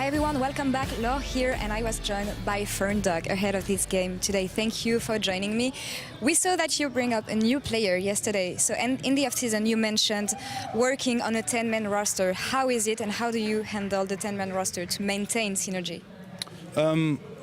Hi everyone, welcome back. Laure here, and I was joined by Ferndog ahead of this game today. Thank you for joining me. We saw that you bring up a new player yesterday. So, and in the off-season, you mentioned working on a 10-man roster. How is it, and how do you handle the 10-man roster to maintain synergy?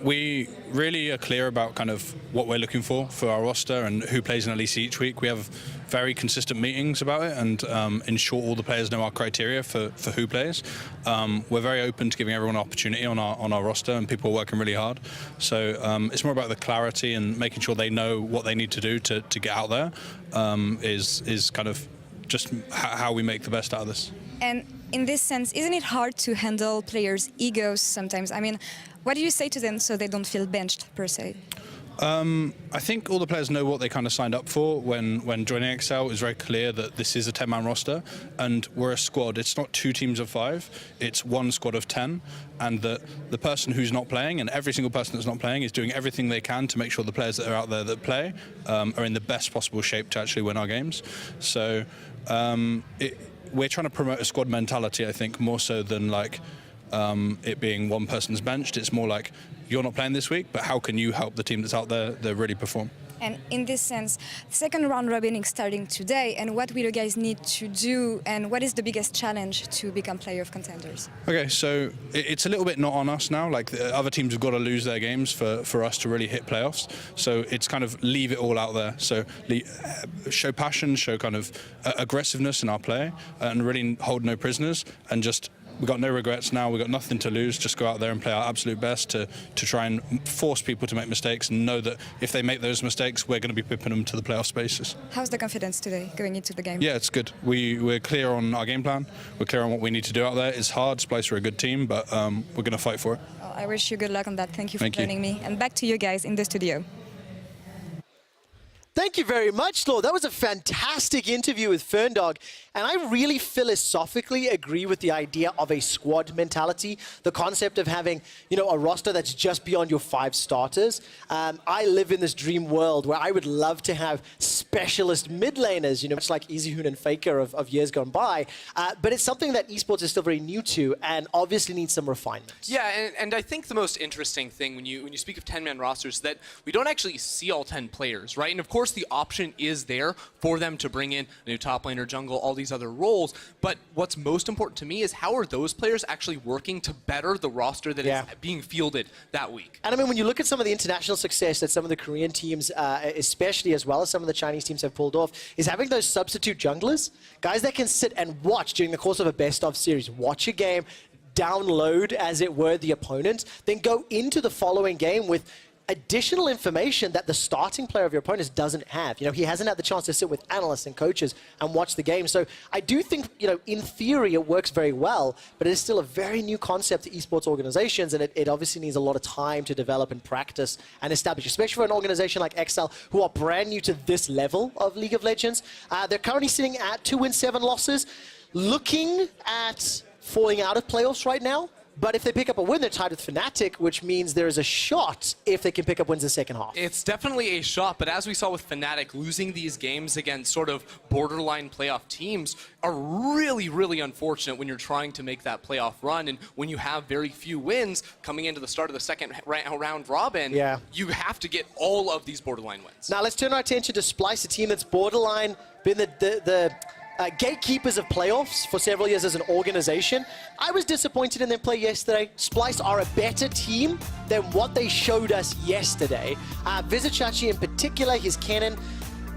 We really are clear about kind of what we're looking for our roster and who plays in LEC each week. We have very consistent meetings about it and ensure all the players know our criteria for who plays. We're very open to giving everyone an opportunity on our roster, and people are working really hard. So it's more about the clarity and making sure they know what they need to do to get out there is kind of just how we make the best out of this. And in this sense, isn't it hard to handle players' egos sometimes? I mean, what do you say to them so they don't feel benched, per se? I think all the players know what they kind of signed up for when joining XL. It was very clear that this is a 10-man roster, and we're a squad. It's not 2 teams of 5, it's 1 squad of 10, and the person who's not playing, and every single person that's not playing, is doing everything they can to make sure the players that are out there that play are in the best possible shape to actually win our games. So we're trying to promote a squad mentality, I think, more so than like it being one person's benched. It's more like, you're not playing this week, but how can you help the team that's out there that really perform? And in this sense, second round robin is starting today, and what will you guys need to do, and what is the biggest challenge to become player of contenders? Okay, so it's a little bit not on us now. Like, the other teams have got to lose their games for us to really hit playoffs. So it's kind of leave it all out there. So show passion, show kind of aggressiveness in our play, and really hold no prisoners, and just we've got no regrets now, we've got nothing to lose, just go out there and play our absolute best to try and force people to make mistakes and know that if they make those mistakes, we're going to be pipping them to the playoff spaces. How's the confidence today going into the game? Yeah, it's good. We're clear on our game plan, we're clear on what we need to do out there. It's hard, Splyce are a good team, but we're going to fight for it. Well, I wish you good luck on that. Thank you for joining me. And back to you guys in the studio. Thank you very much, Laure. That was a fantastic interview with Ferndog, and I really philosophically agree with the idea of a squad mentality, the concept of having, you know, a roster that's just beyond your 5 starters. I live in this dream world where I would love to have specialist mid laners, you know, much like EasyHoon and Faker of years gone by, but it's something that esports is still very new to and obviously needs some refinement. Yeah, and I think the most interesting thing when you speak of 10-man rosters is that we don't actually see all 10 players, right? And of course, the option is there for them to bring in a new top laner, jungle, all these other roles. But what's most important to me is how are those players actually working to better the roster that is being fielded that week? And I mean, when you look at some of the international success that some of the Korean teams, especially as well as some of the Chinese teams have pulled off, is having those substitute junglers, guys that can sit and watch during the course of a best-of series, watch a game, download, as it were, the opponent, then go into the following game with additional information that the starting player of your opponent doesn't have. You know, he hasn't had the chance to sit with analysts and coaches and watch the game. So I do think, you know, in theory it works very well, but it is still a very new concept to esports organizations, and it obviously needs a lot of time to develop and practice and establish, especially for an organization like XL, who are brand new to this level of League of Legends. They're currently sitting at 2 wins, 7 losses, looking at falling out of playoffs right now. But if they pick up a win, they're tied with Fnatic, which means there is a shot if they can pick up wins in the second half. It's definitely a shot, but as we saw with Fnatic, losing these games against sort of borderline playoff teams are really, really unfortunate when you're trying to make that playoff run. And when you have very few wins coming into the start of the second round robin, you have to get all of these borderline wins. Now let's turn our attention to Splyce, a team that's borderline been the gatekeepers of playoffs for several years as an organization. I was disappointed in their play yesterday. Splyce are a better team than what they showed us yesterday. Vizichachi in particular, his cannon,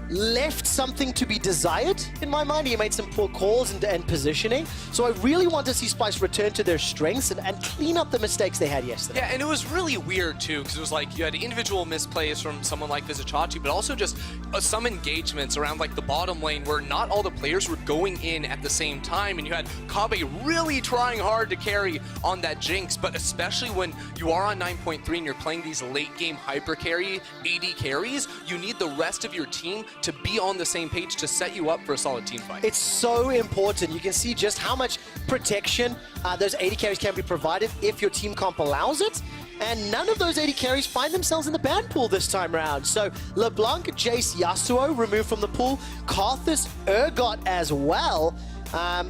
left something to be desired in my mind. He made some poor calls and positioning. So I really want to see Splyce return to their strengths and clean up the mistakes they had yesterday. Yeah, and it was really weird too, because it was like you had individual misplays from someone like Vizichachi, but also just some engagements around like the bottom lane where not all the players were going in at the same time, and you had Kabe really trying hard to carry on that Jinx, but especially when you are on 9.3 and you're playing these late game hyper carry AD carries, you need the rest of your team to be on the same page to set you up for a solid team fight. It's so important. You can see just how much protection those 80 carries can be provided if your team comp allows it. And none of those 80 carries find themselves in the ban pool this time around. So LeBlanc, Jace, Yasuo removed from the pool. Karthus, Urgot as well.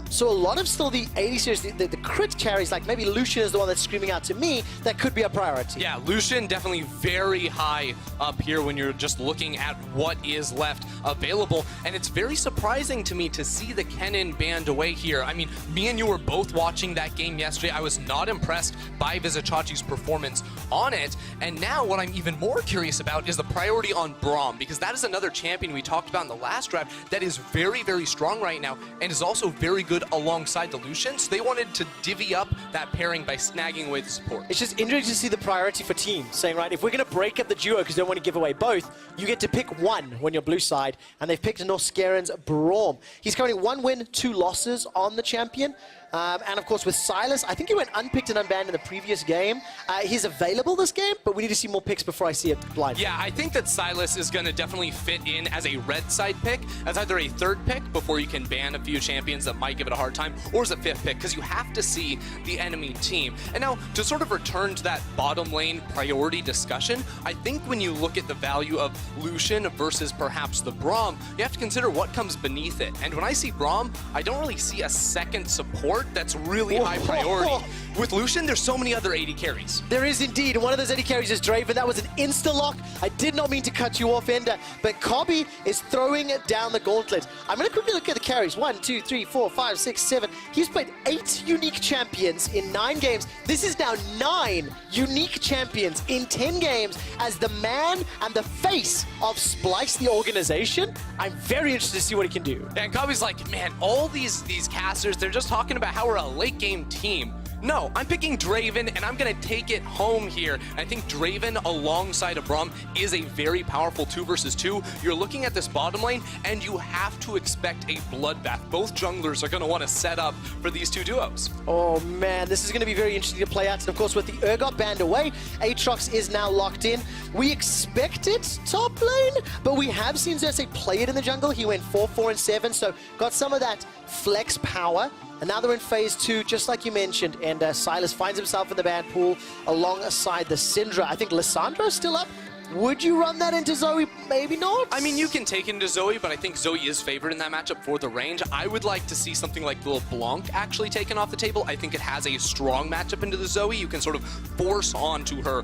So a lot of still the 80 series, the crit carries, like maybe Lucian is the one that's screaming out to me, that could be a priority. Yeah, Lucian definitely very high up here when you're just looking at what is left available. And it's very surprising to me to see the Kennen banned away here. I mean, me and you were both watching that game yesterday. I was not impressed by Vizicachi's performance on it. And now what I'm even more curious about is the priority on Braum, because that is another champion we talked about in the last draft that is very, very strong right now and is also very good alongside the Lucian. So they wanted to divvy up that pairing by snagging away the support. It's just interesting to see the priority for teams saying, right, if we're going to break up the duo because they don't want to give away both, you get to pick one when you're blue side, and they've picked Norskeren's Braum. He's currently 1 win, 2 losses on the champion. And of course with Silas, I think he went unpicked and unbanned in the previous game. He's available this game, but we need to see more picks before I see it blind. Yeah, I think that Silas is going to definitely fit in as a red side pick, as either a 3rd pick before you can ban a few champions that might give it a hard time, or as a 5th pick, because you have to see the enemy team. And now, to sort of return to that bottom lane priority discussion, I think when you look at the value of Lucian versus perhaps the Braum, you have to consider what comes beneath it. And when I see Braum, I don't really see a second support that's really high priority. With Lucian, there's so many other 80 carries. There is indeed, and one of those 80 carries is Draven. That was an insta-lock. I did not mean to cut you off, Ender, but Kobe is throwing down the gauntlet. I'm going to quickly look at the carries. 1, 2, 3, 4, 5, 6, 7. He's played 8 unique champions in 9 games. This is now 9 unique champions in 10 games as the man and the face of Splyce, the organization. I'm very interested to see what he can do. And Kobe's like, man, all these casters, they're just talking about how we're a late game team. No, I'm picking Draven, and I'm going to take it home here. I think Draven alongside of Braum is a very powerful 2 versus 2. You're looking at this bottom lane, and you have to expect a bloodbath. Both junglers are going to want to set up for these 2 duos. Oh man, this is going to be very interesting to play out. And of course, with the Urgot banned away, Aatrox is now locked in. We expect it top lane, but we have seen Xerxes play it in the jungle. He went 4, 4, and 7, so got some of that flex power. And now they're in phase 2, just like you mentioned, and Silas finds himself in the ban pool alongside the Syndra. I think Lissandra's still up. Would you run that into Zoe? Maybe not. I mean, you can take it into Zoe, but I think Zoe is favored in that matchup for the range. I would like to see something like Lil Blanc actually taken off the table. I think it has a strong matchup into the Zoe. You can sort of force onto her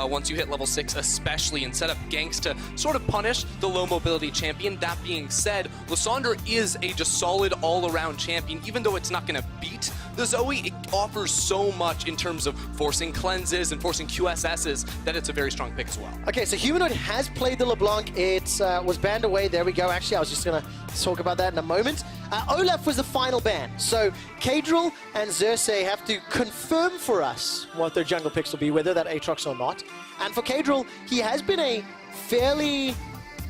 once you hit level 6, especially, and set up ganks to sort of punish the low mobility champion. That being said, Lissandra is a just solid all-around champion. Even though it's not going to beat the Zoe, it offers so much in terms of forcing cleanses and forcing QSSs that it's a very strong pick as well. Okay, so Humanoid has played the LeBlanc. It was banned away. There we go. Actually, I was just going to talk about that in a moment. Olaf was the final ban. So Kadril and Xerxes have to confirm for us what their jungle picks will be, whether that Aatrox or not. And for Kadril, he has been a fairly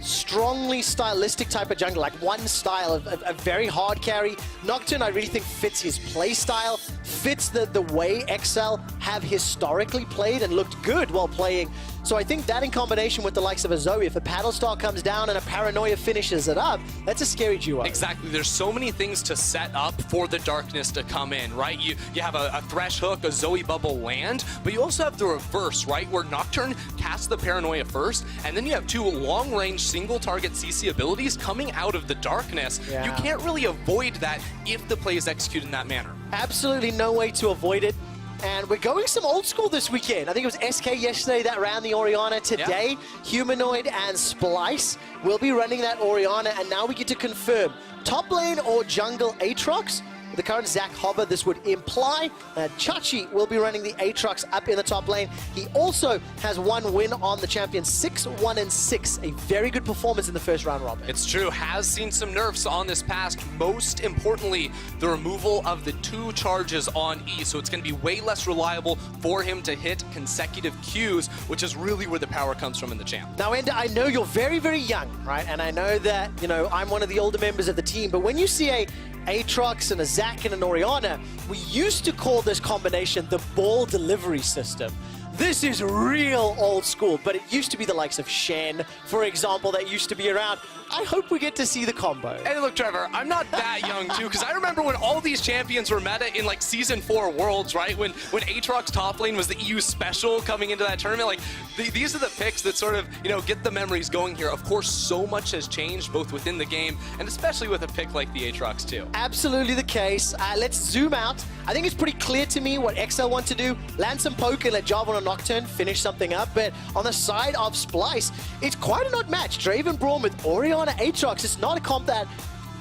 strongly stylistic type of jungle, like one style, a very hard carry. Nocturne, I really think, fits his play style, fits the way XL have historically played and looked good while playing. So I think that in combination with the likes of a Zoe, if a Paddle Star comes down and a Paranoia finishes it up, that's a scary duo. Exactly. There's so many things to set up for the darkness to come in, right? You have a Thresh Hook, a Zoe Bubble land, but you also have the reverse, right? Where Nocturne casts the Paranoia first, and then you have 2 long-range single-target CC abilities coming out of the darkness. Yeah. You can't really avoid that if the play is executed in that manner. Absolutely no way to avoid it. And we're going some old school this weekend. I think it was SK yesterday that ran the Orianna. Today, yeah. Humanoid and Splyce will be running that Orianna. And now we get to confirm top lane or jungle Aatrox. With the current Zach Hover, this would imply that Chachi will be running the Aatrox up in the top lane. He also has 1 win on the champion, 6, 1, and 6. A very good performance in the first round robin. It's true, has seen some nerfs on this past. Most importantly, the removal of the 2 charges on E, so it's going to be way less reliable for him to hit consecutive Qs, which is really where the power comes from in the champ. Now, Ender, I know you're very, very young, right? And I know that, you know, I'm one of the older members of the team, but when you see a Aatrox and a Zac and an Orianna, we used to call this combination the ball delivery system. This is real old school, but it used to be the likes of Shen, for example, that used to be around. I hope we get to see the combo. Hey, look, Trevor, I'm not that young, too, because I remember when all these champions were meta in, like, Season 4 Worlds, right? When Aatrox's top lane was the EU special coming into that tournament. Like, these are the picks that sort of, you know, get the memories going here. Of course, so much has changed, both within the game, and especially with a pick like the Aatrox, too. Absolutely the case. Let's zoom out. I think it's pretty clear to me what XL want to do. Land some poke and let Jarvan or Nocturne finish something up. But on the side of Splyce, it's quite an odd match. Draven Braum with Orianna Aatrox. It's not a comp that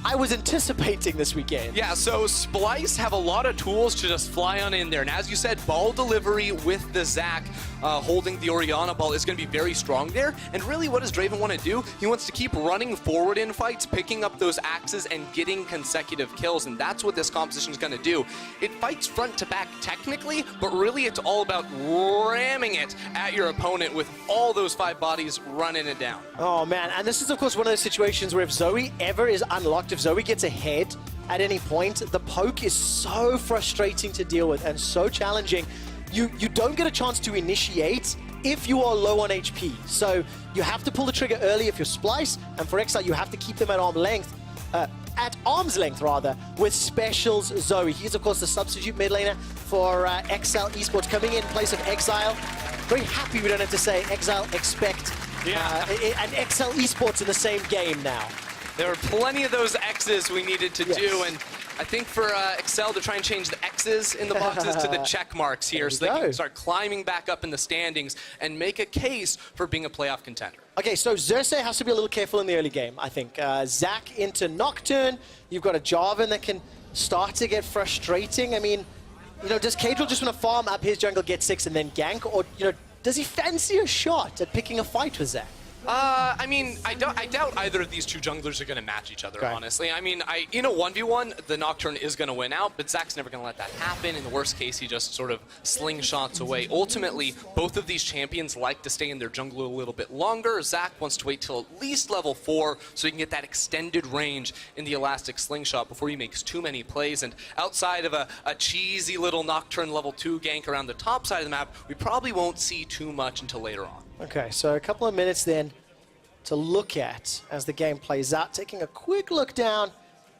I was anticipating this weekend. Yeah, so Splyce have a lot of tools to just fly on in there. And as you said, ball delivery with the Zac holding the Orianna ball is going to be very strong there. And really, what does Draven want to do? He wants to keep running forward in fights, picking up those axes and getting consecutive kills. And that's what this composition is going to do. It fights front to back technically, but really it's all about ramming it at your opponent with all those 5 bodies running it down. Oh, man. And this is, of course, one of those situations where if Zoe ever is unlocked, if Zoe gets ahead at any point, the poke is so frustrating to deal with and so challenging. You don't get a chance to initiate if you are low on HP. So you have to pull the trigger early if you're Splyce, and for XL, you have to keep them at arm's length, with Specials Zoe. He's, of course, the substitute mid laner for XL Esports, coming in place of Exile. Very happy we don't have to say Exile expect and XL Esports in the same game now. There were plenty of those X's we needed to do, and I think for Excel to try and change the X's in the boxes to the check marks here so they can start climbing back up in the standings and make a case for being a playoff contender. Okay, so Xerxes has to be a little careful in the early game, I think. Zac into Nocturne. You've got a Jarvan that can start to get frustrating. I mean, you know, does Kadril just want to farm up his jungle, get 6, and then gank? Or, you know, does he fancy a shot at picking a fight with Zac? I mean, I doubt either of these two junglers are going to match each other, honestly. I mean, in a 1v1, the Nocturne is going to win out, but Zac's never going to let that happen. In the worst case, he just sort of slingshots away. Ultimately, both of these champions like to stay in their jungle a little bit longer. Zac wants to wait till at least level 4 so he can get that extended range in the elastic slingshot before he makes too many plays. And outside of a cheesy little Nocturne level 2 gank around the top side of the map, we probably won't see too much until later on. Okay, so a couple of minutes then to look at as the game plays out. Taking a quick look down.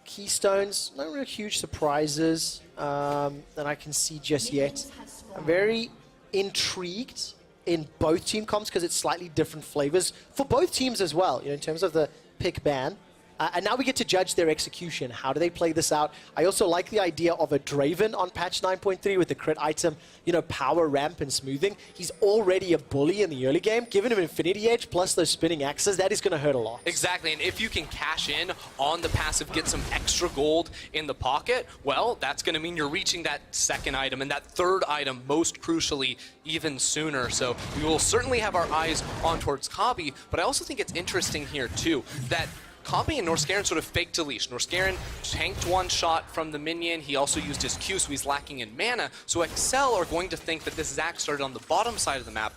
Keystones, no real huge surprises that I can see just yet. I'm very intrigued in both team comps because it's slightly different flavors for both teams as well, you know, in terms of the pick ban. And now we get to judge their execution. How do they play this out? I also like the idea of a Draven on patch 9.3 with the crit item, you know, power ramp and smoothing. He's already a bully in the early game. Giving him Infinity Edge plus those spinning axes, that is going to hurt a lot. Exactly, and if you can cash in on the passive, get some extra gold in the pocket, well, that's going to mean you're reaching that second item and that third item, most crucially, even sooner. So we will certainly have our eyes on towards Kabi, but I also think it's interesting here, too, that Kabi and Norscarin sort of faked a leash. Norscarin tanked one shot from the minion. He also used his Q, so he's lacking in mana. So XL are going to think that this Zac started on the bottom side of the map,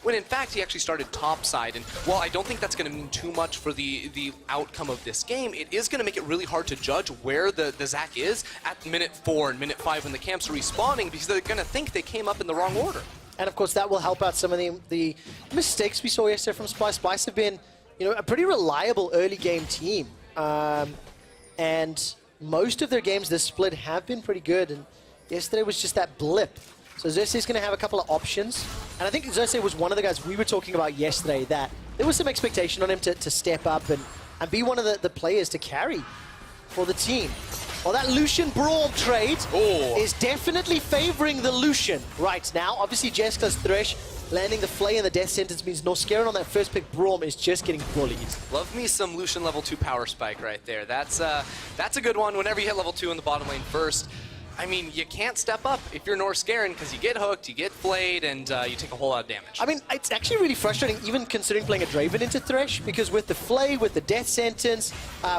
when in fact he actually started top side. And while I don't think that's going to mean too much for the outcome of this game, it is going to make it really hard to judge where the Zac is at minute 4 and minute 5 when the camps are respawning, because they're going to think they came up in the wrong order. And of course that will help out some of the mistakes we saw yesterday from Splyce. Splyce have been, you know, a pretty reliable early game team. And most of their games this split have been pretty good. And yesterday was just that blip. So Xerxes is going to have a couple of options. And I think Xerxes was one of the guys we were talking about yesterday that there was some expectation on him to step up and be one of the players to carry for the team. Well, that Lucian Braum trade is definitely favoring the Lucian right now. Obviously, Jessica's Thresh landing the Flay and the death sentence means Norscarin on that first pick. Braum is just getting bullied. Love me some Lucian level 2 power spike right there. That's a good one whenever you hit level 2 in the bottom lane first. I mean, you can't step up if you're Norscarin because you get hooked, you get flayed, and you take a whole lot of damage. I mean, it's actually really frustrating even considering playing a Draven into Thresh, because with the Flay, with the Death Sentence,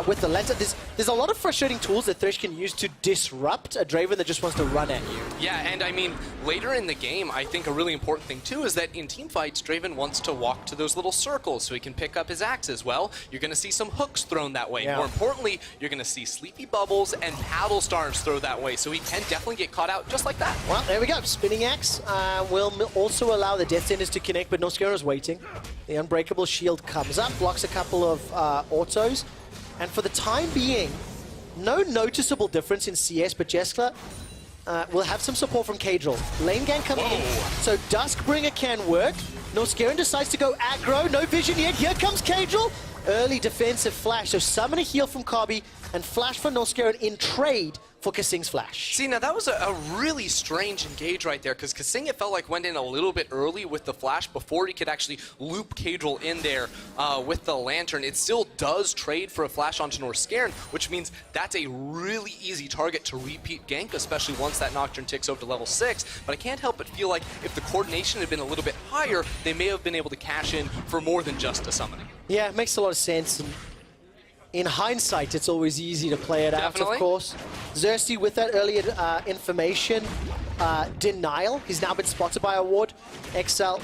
with the Lantern, there's a lot of frustrating tools that Thresh can use to disrupt a Draven that just wants to run at you. Yeah, and I mean, later in the game, I think a really important thing too is that in team fights, Draven wants to walk to those little circles so he can pick up his axes. Well, you're going to see some hooks thrown that way. Yeah. More importantly, you're going to see Sleepy Bubbles and Paddle Stars thrown that way, so he can definitely get caught out just like that. Well, there we go. Spinning Axe will also allow the Death Senders to connect, but Nosquera's waiting. The Unbreakable Shield comes up, blocks a couple of autos, and for the time being, no noticeable difference in CS, but Jeskla will have some support from Kadril. Lane gang coming in, so Duskbringer can work. Nosquera decides to go aggro, no vision yet. Here comes Kadril. Early defensive flash, so summon a heal from Kabi and flash for Nosquera in trade for Kasing's flash. See, now that was a really strange engage right there, because Kasing, it felt like, went in a little bit early with the flash before he could actually loop Kadril in there with the Lantern. It still does trade for a flash onto Nosquera, which means that's a really easy target to repeat gank, especially once that Nocturne ticks over to level 6. But I can't help but feel like if the coordination had been a little bit higher, they may have been able to cash in for more than just a summoning. Yeah, it makes a lot of sense. And in hindsight, it's always easy to play it out, of course. Xerxes with that early information. Denial, he's now been spotted by a ward. XL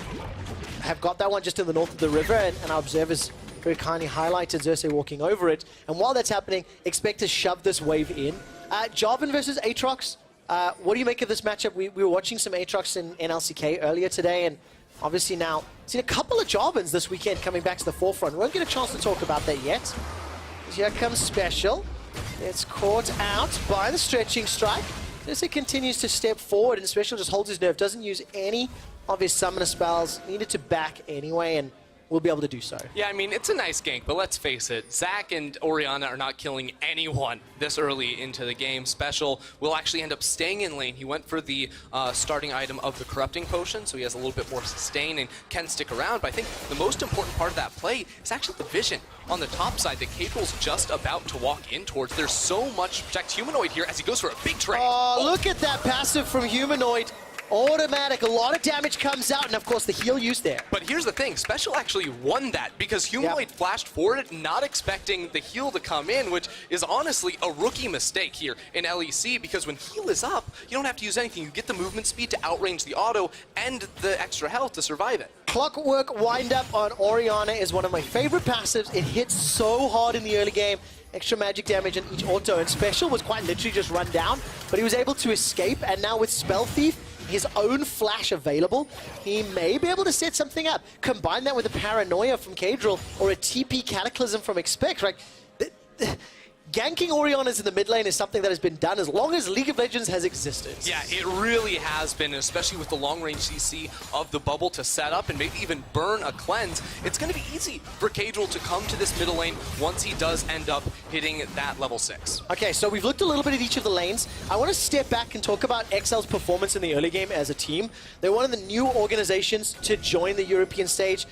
have got that one just in the north of the river, and our observers very kindly highlighted Xerxes walking over it. And while that's happening, expect to shove this wave in. Jarvan versus Aatrox. What do you make of this matchup? We were watching some Aatrox in LCK earlier today, and obviously now seen a couple of Jarvans this weekend coming back to the forefront. We won't get a chance to talk about that yet. Here comes Special. It's caught out by the stretching strike. As it continues to step forward, and Special just holds his nerve, doesn't use any of his summoner spells, needed to back anyway, and will be able to do so. Yeah, I mean, it's a nice gank, but let's face it, Zac and Orianna are not killing anyone this early into the game. Special will actually end up staying in lane. He went for the starting item of the Corrupting Potion, so he has a little bit more sustain and can stick around. But I think the most important part of that play is actually the vision on the top side that Kadril's just about to walk in towards. There's so much Protect Humanoid here as he goes for a big trade. Oh, look at that passive from Humanoid. Automatic, a lot of damage comes out, and of course the heal used there. But here's the thing, Special actually won that because Humanoid flashed forward, not expecting the heal to come in, which is honestly a rookie mistake here in LEC, because when heal is up, you don't have to use anything. You get the movement speed to outrange the auto and the extra health to survive it. Clockwork wind-up on Orianna is one of my favorite passives. It hits so hard in the early game. Extra magic damage on each auto, and Special was quite literally just run down, but he was able to escape, and now with Spell Thief, his own flash available, he may be able to set something up. Combine that with a Paranoia from Kadril or a TP Cataclysm from Expect, right? Ganking Oriannas in the mid lane is something that has been done as long as League of Legends has existed. Yeah, it really has been, especially with the long-range CC of the bubble to set up and maybe even burn a cleanse. It's going to be easy for Kadril to come to this middle lane once he does end up hitting that level 6. Okay, so we've looked a little bit at each of the lanes. I want to step back and talk about XL's performance in the early game as a team. They're one of the new organizations to join the European stage.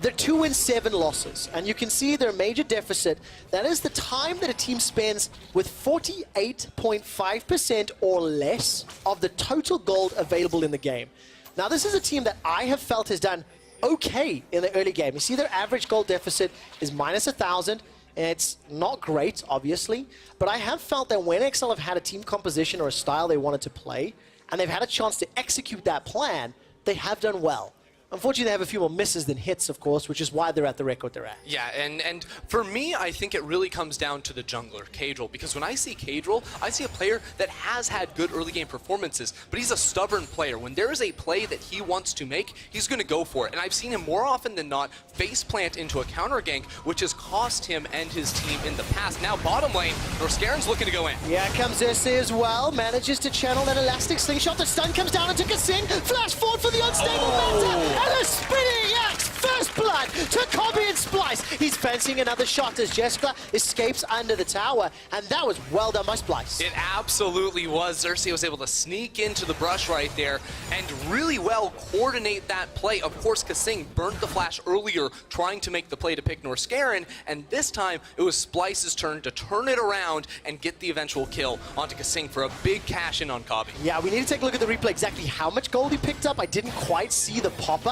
They're 2 wins, 7 losses, and you can see their major deficit. That is the time that a team spends with 48.5% or less of the total gold available in the game. Now, this is a team that I have felt has done okay in the early game. You see their average gold deficit is minus 1,000. It's not great, obviously, but I have felt that when XL have had a team composition or a style they wanted to play, and they've had a chance to execute that plan, they have done well. Unfortunately, they have a few more misses than hits, of course, which is why they're at the record they're at. Yeah, and for me, I think it really comes down to the jungler, Kadril, because when I see Kadril, I see a player that has had good early game performances, but he's a stubborn player. When there is a play that he wants to make, he's going to go for it. And I've seen him more often than not face plant into a counter gank, which has cost him and his team in the past. Now, bottom lane, Nosquera's looking to go in. Yeah, comes Xerxes as well, manages to channel that elastic slingshot. The stun comes down into Kasing, flash forward for the unstable Manta. And a spinning axe, first blood to Kobe and Splyce. He's fancying another shot as Jeskla escapes under the tower, and that was well done by Splyce. It absolutely was. Xerxes was able to sneak into the brush right there and really well coordinate that play. Of course, Kasing burnt the flash earlier trying to make the play to pick Nosquera, and this time it was Splyce's turn to turn it around and get the eventual kill onto Kasing for a big cash in on Kobe. Yeah, we need to take a look at the replay, exactly how much gold he picked up. I didn't quite see the pop-up.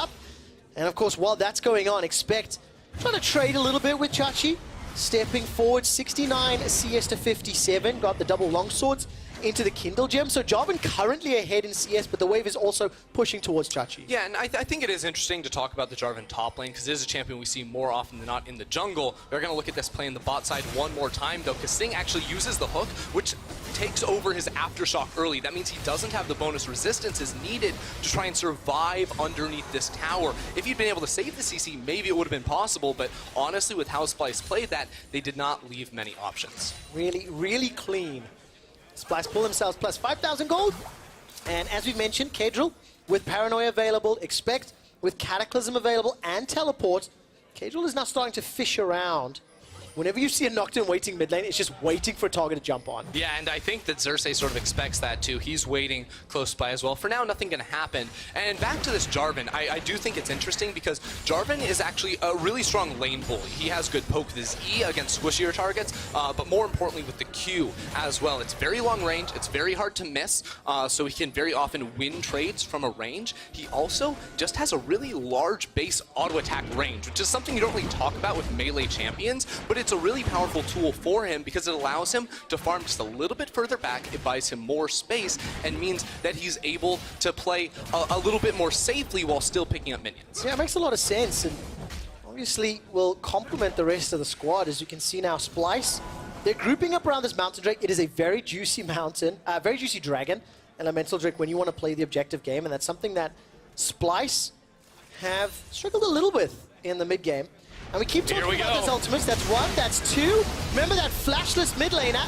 And of course, while that's going on, Expect trying to trade a little bit with Chachi. Stepping forward, 69 CS to 57. Got the double longswords into the Kindle gem. So Jarvan currently ahead in CS, but the wave is also pushing towards Chachi. Yeah, and I think it is interesting to talk about the Jarvan top lane because it is a champion we see more often than not in the jungle. We're going to look at this play in the bot side one more time, though. Kasing actually uses the hook, which takes over his Aftershock early. That means he doesn't have the bonus resistance as needed to try and survive underneath this tower. If he'd been able to save the CC, maybe it would have been possible, but honestly, with how Splyce played that, they did not leave many options. Really, really clean. Splyce pull themselves plus 5,000 gold. And as we mentioned, Kedril, with Paranoia available, Expect with Cataclysm available, and Teleport, Kedril is now starting to fish around. Whenever you see a Nocturne waiting mid lane, it's just waiting for a target to jump on. Yeah, and I think that Xerxes sort of expects that too. He's waiting close by as well. For now, nothing going to happen. And back to this Jarvan, I do think it's interesting because Jarvan is actually a really strong lane bully. He has good poke with his E against squishier targets, but more importantly with the Q as well. It's very long range, it's very hard to miss, so he can very often win trades from a range. He also just has a really large base auto attack range, which is something you don't really talk about with melee champions, but it's a really powerful tool for him because it allows him to farm just a little bit further back. It buys him more space and means that he's able to play a little bit more safely while still picking up minions. Yeah, it makes a lot of sense, and obviously will complement the rest of the squad. As you can see now, Splyce, they're grouping up around this Mountain Drake. It is a very juicy mountain, very juicy dragon, Elemental Drake, when you want to play the objective game, and that's something that Splyce have struggled a little with in the mid game. And we keep talking about those ultimates. That's one, that's two. Remember that flashless mid laner?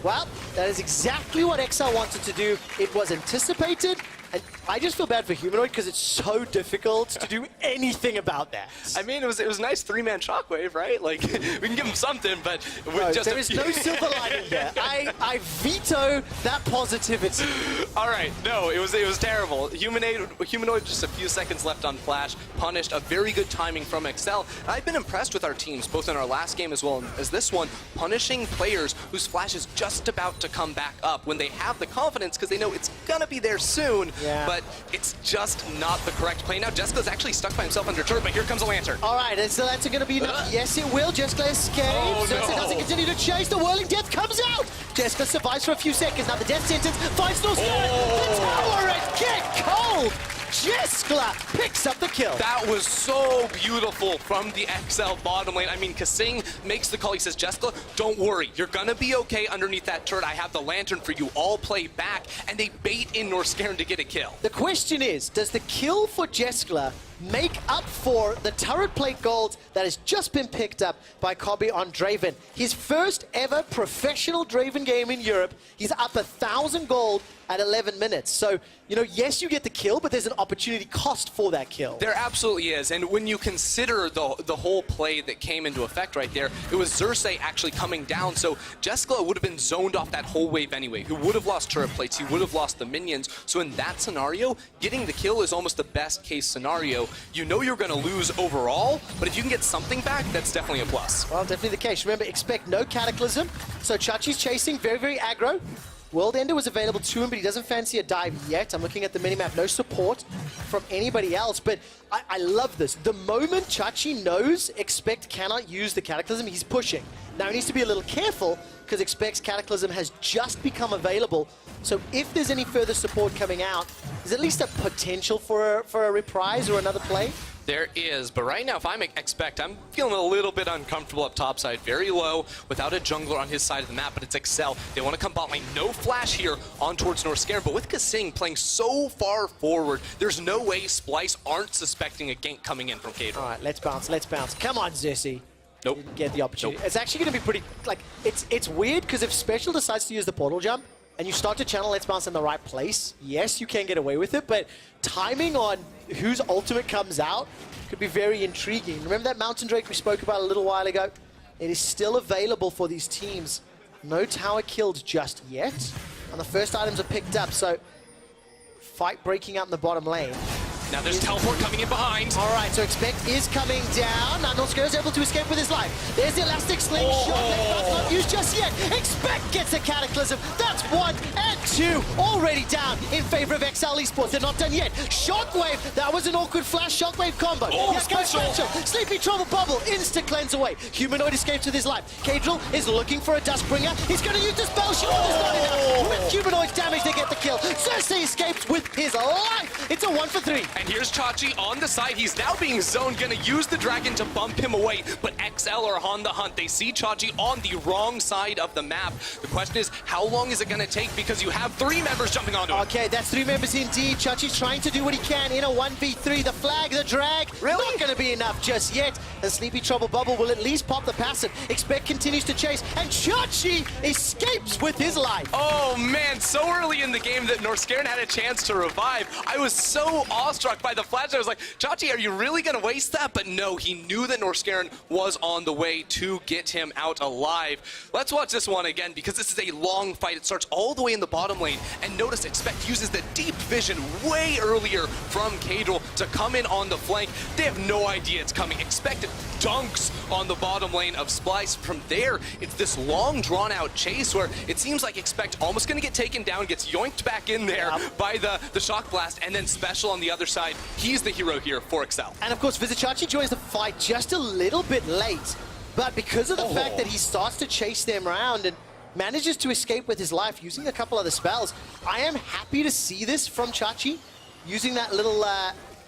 Well, that is exactly what XL wanted to do. It was anticipated, and I just feel bad for Humanoid because it's so difficult to do anything about that. I mean, it was a nice three-man shockwave, right? Like, we can give him something, but with just there is no silver lining there. I veto that positivity. All right, no, it was terrible. Humanoid, just a few seconds left on Flash, punished. A very good timing from XL. I've been impressed with our teams, both in our last game as well as this one, punishing players whose Flash is just about to come back up when they have the confidence because they know it's gonna be there soon. Yeah. But it's just not the correct play. Now Jessica's actually stuck by himself under turret, but here comes a lantern. All right, and so that's going to be enough. Yes, it will. Jessica escapes. Oh, no. Jessica doesn't continue to chase. The Whirling Death comes out. Jessica survives for a few seconds. Now the death sentence finds no scared. The tower and get cold. Jessica picks up the kill. That was so beautiful from the XL bottom lane. I mean, Kasing makes the call. He says, Jessica, don't worry. You're going to be okay underneath that turret. I have the lantern for you. All play back. And they bait in Norscairn to get a kill. The question is, does the kill for Jessica make up for the turret plate gold that has just been picked up by Kobe on Draven? His first ever professional Draven game in Europe. He's up 1,000 gold at 11 minutes. So, you know, yes, you get the kill, but there's an opportunity cost for that kill. There absolutely is. And when you consider the whole play that came into effect right there, it was Xerxes actually coming down. So Jessica would have been zoned off that whole wave anyway. He would have lost turret plates. He would have lost the minions. So in that scenario, getting the kill is almost the best case scenario. You know you're going to lose overall, but if you can get something back, that's definitely a plus. Well, definitely the case. Remember, expect no Cataclysm. So Chachi's chasing, very, very aggro. World Ender was available to him, but he doesn't fancy a dive yet. I'm looking at the minimap, no support from anybody else, but I love this. The moment Chachi knows Expect cannot use the Cataclysm, he's pushing. Now he needs to be a little careful because Expect's Cataclysm has just become available. So if there's any further support coming out, there's at least a potential for a reprise or another play. There is, but right now, if I'm Expect, I'm feeling a little bit uncomfortable up top side. Very low, without a jungler on his side of the map, but it's XL. They want to come bot lane. No flash here on towards Norscairn, but with Kasing playing so far forward, there's no way Splyce aren't suspecting a gank coming in from Kedril. All right, let's bounce, let's bounce. Come on, Xerxes. Nope. Didn't get the opportunity. Nope. It's actually going to be pretty, like, it's weird because if Special decides to use the portal jump, and you start to channel Let's Bounce in the right place, yes, you can get away with it, but timing on whose ultimate comes out could be very intriguing. Remember that Mountain Drake we spoke about a little while ago? It is still available for these teams. No tower killed just yet, and the first items are picked up, so fight breaking out in the bottom lane. Now there's teleport coming in behind. All right, so Expect is coming down. Now Norscairn is able to escape with his life. There's the elastic slingshot. That's not used just yet. Expect gets a Cataclysm. That's 1 and 2 already down in favor of XL Esports. They're not done yet. Shockwave. That was an awkward flash Shockwave combo. Oh, Special. Sleepy Trouble Bubble. Insta cleanse away. Humanoid escapes with his life. Kedril is looking for a Dustbringer. He's going to use the spell shield. It's not enough. With Humanoid's damage, they get the kill. Xerxes escapes with his life. It's a 1 for 3. And And here's Chachi on the side. He's now being zoned, gonna use the dragon to bump him away, but XL are on the hunt. They see Chachi on the wrong side of the map. The question is, how long is it gonna take? Because you have 3 members jumping onto it. Okay, that's 3 members indeed. Chachi's trying to do what he can in a 1v3. The flag, the drag, Really? not gonna be enough just yet. The Sleepy Trouble Bubble will at least pop the passive. Expect continues to chase, and Chachi escapes with his life. Oh man, so early in the game that Norskeren had a chance to revive. I was so awestruck by the flash. I was like, Chachi, are you really gonna waste that? But no, he knew that Norskeren was on the way to get him out alive. Let's watch this one again, because this is a long fight. It starts all the way in the bottom lane, and notice Expect uses the deep vision way earlier from Cadril to come in on the flank. They have no idea it's coming. Expect dunks on the bottom lane of Splyce. From there, it's this long drawn-out chase where it seems like Expect almost gonna get taken down, gets yoinked back in there by the shock blast, and then Special on the other side. He's the hero here for Excel. And of course, Vizichachi joins the fight just a little bit late, but because of the fact that he starts to chase them around and manages to escape with his life using a couple other spells, I am happy to see this from Chachi, using that little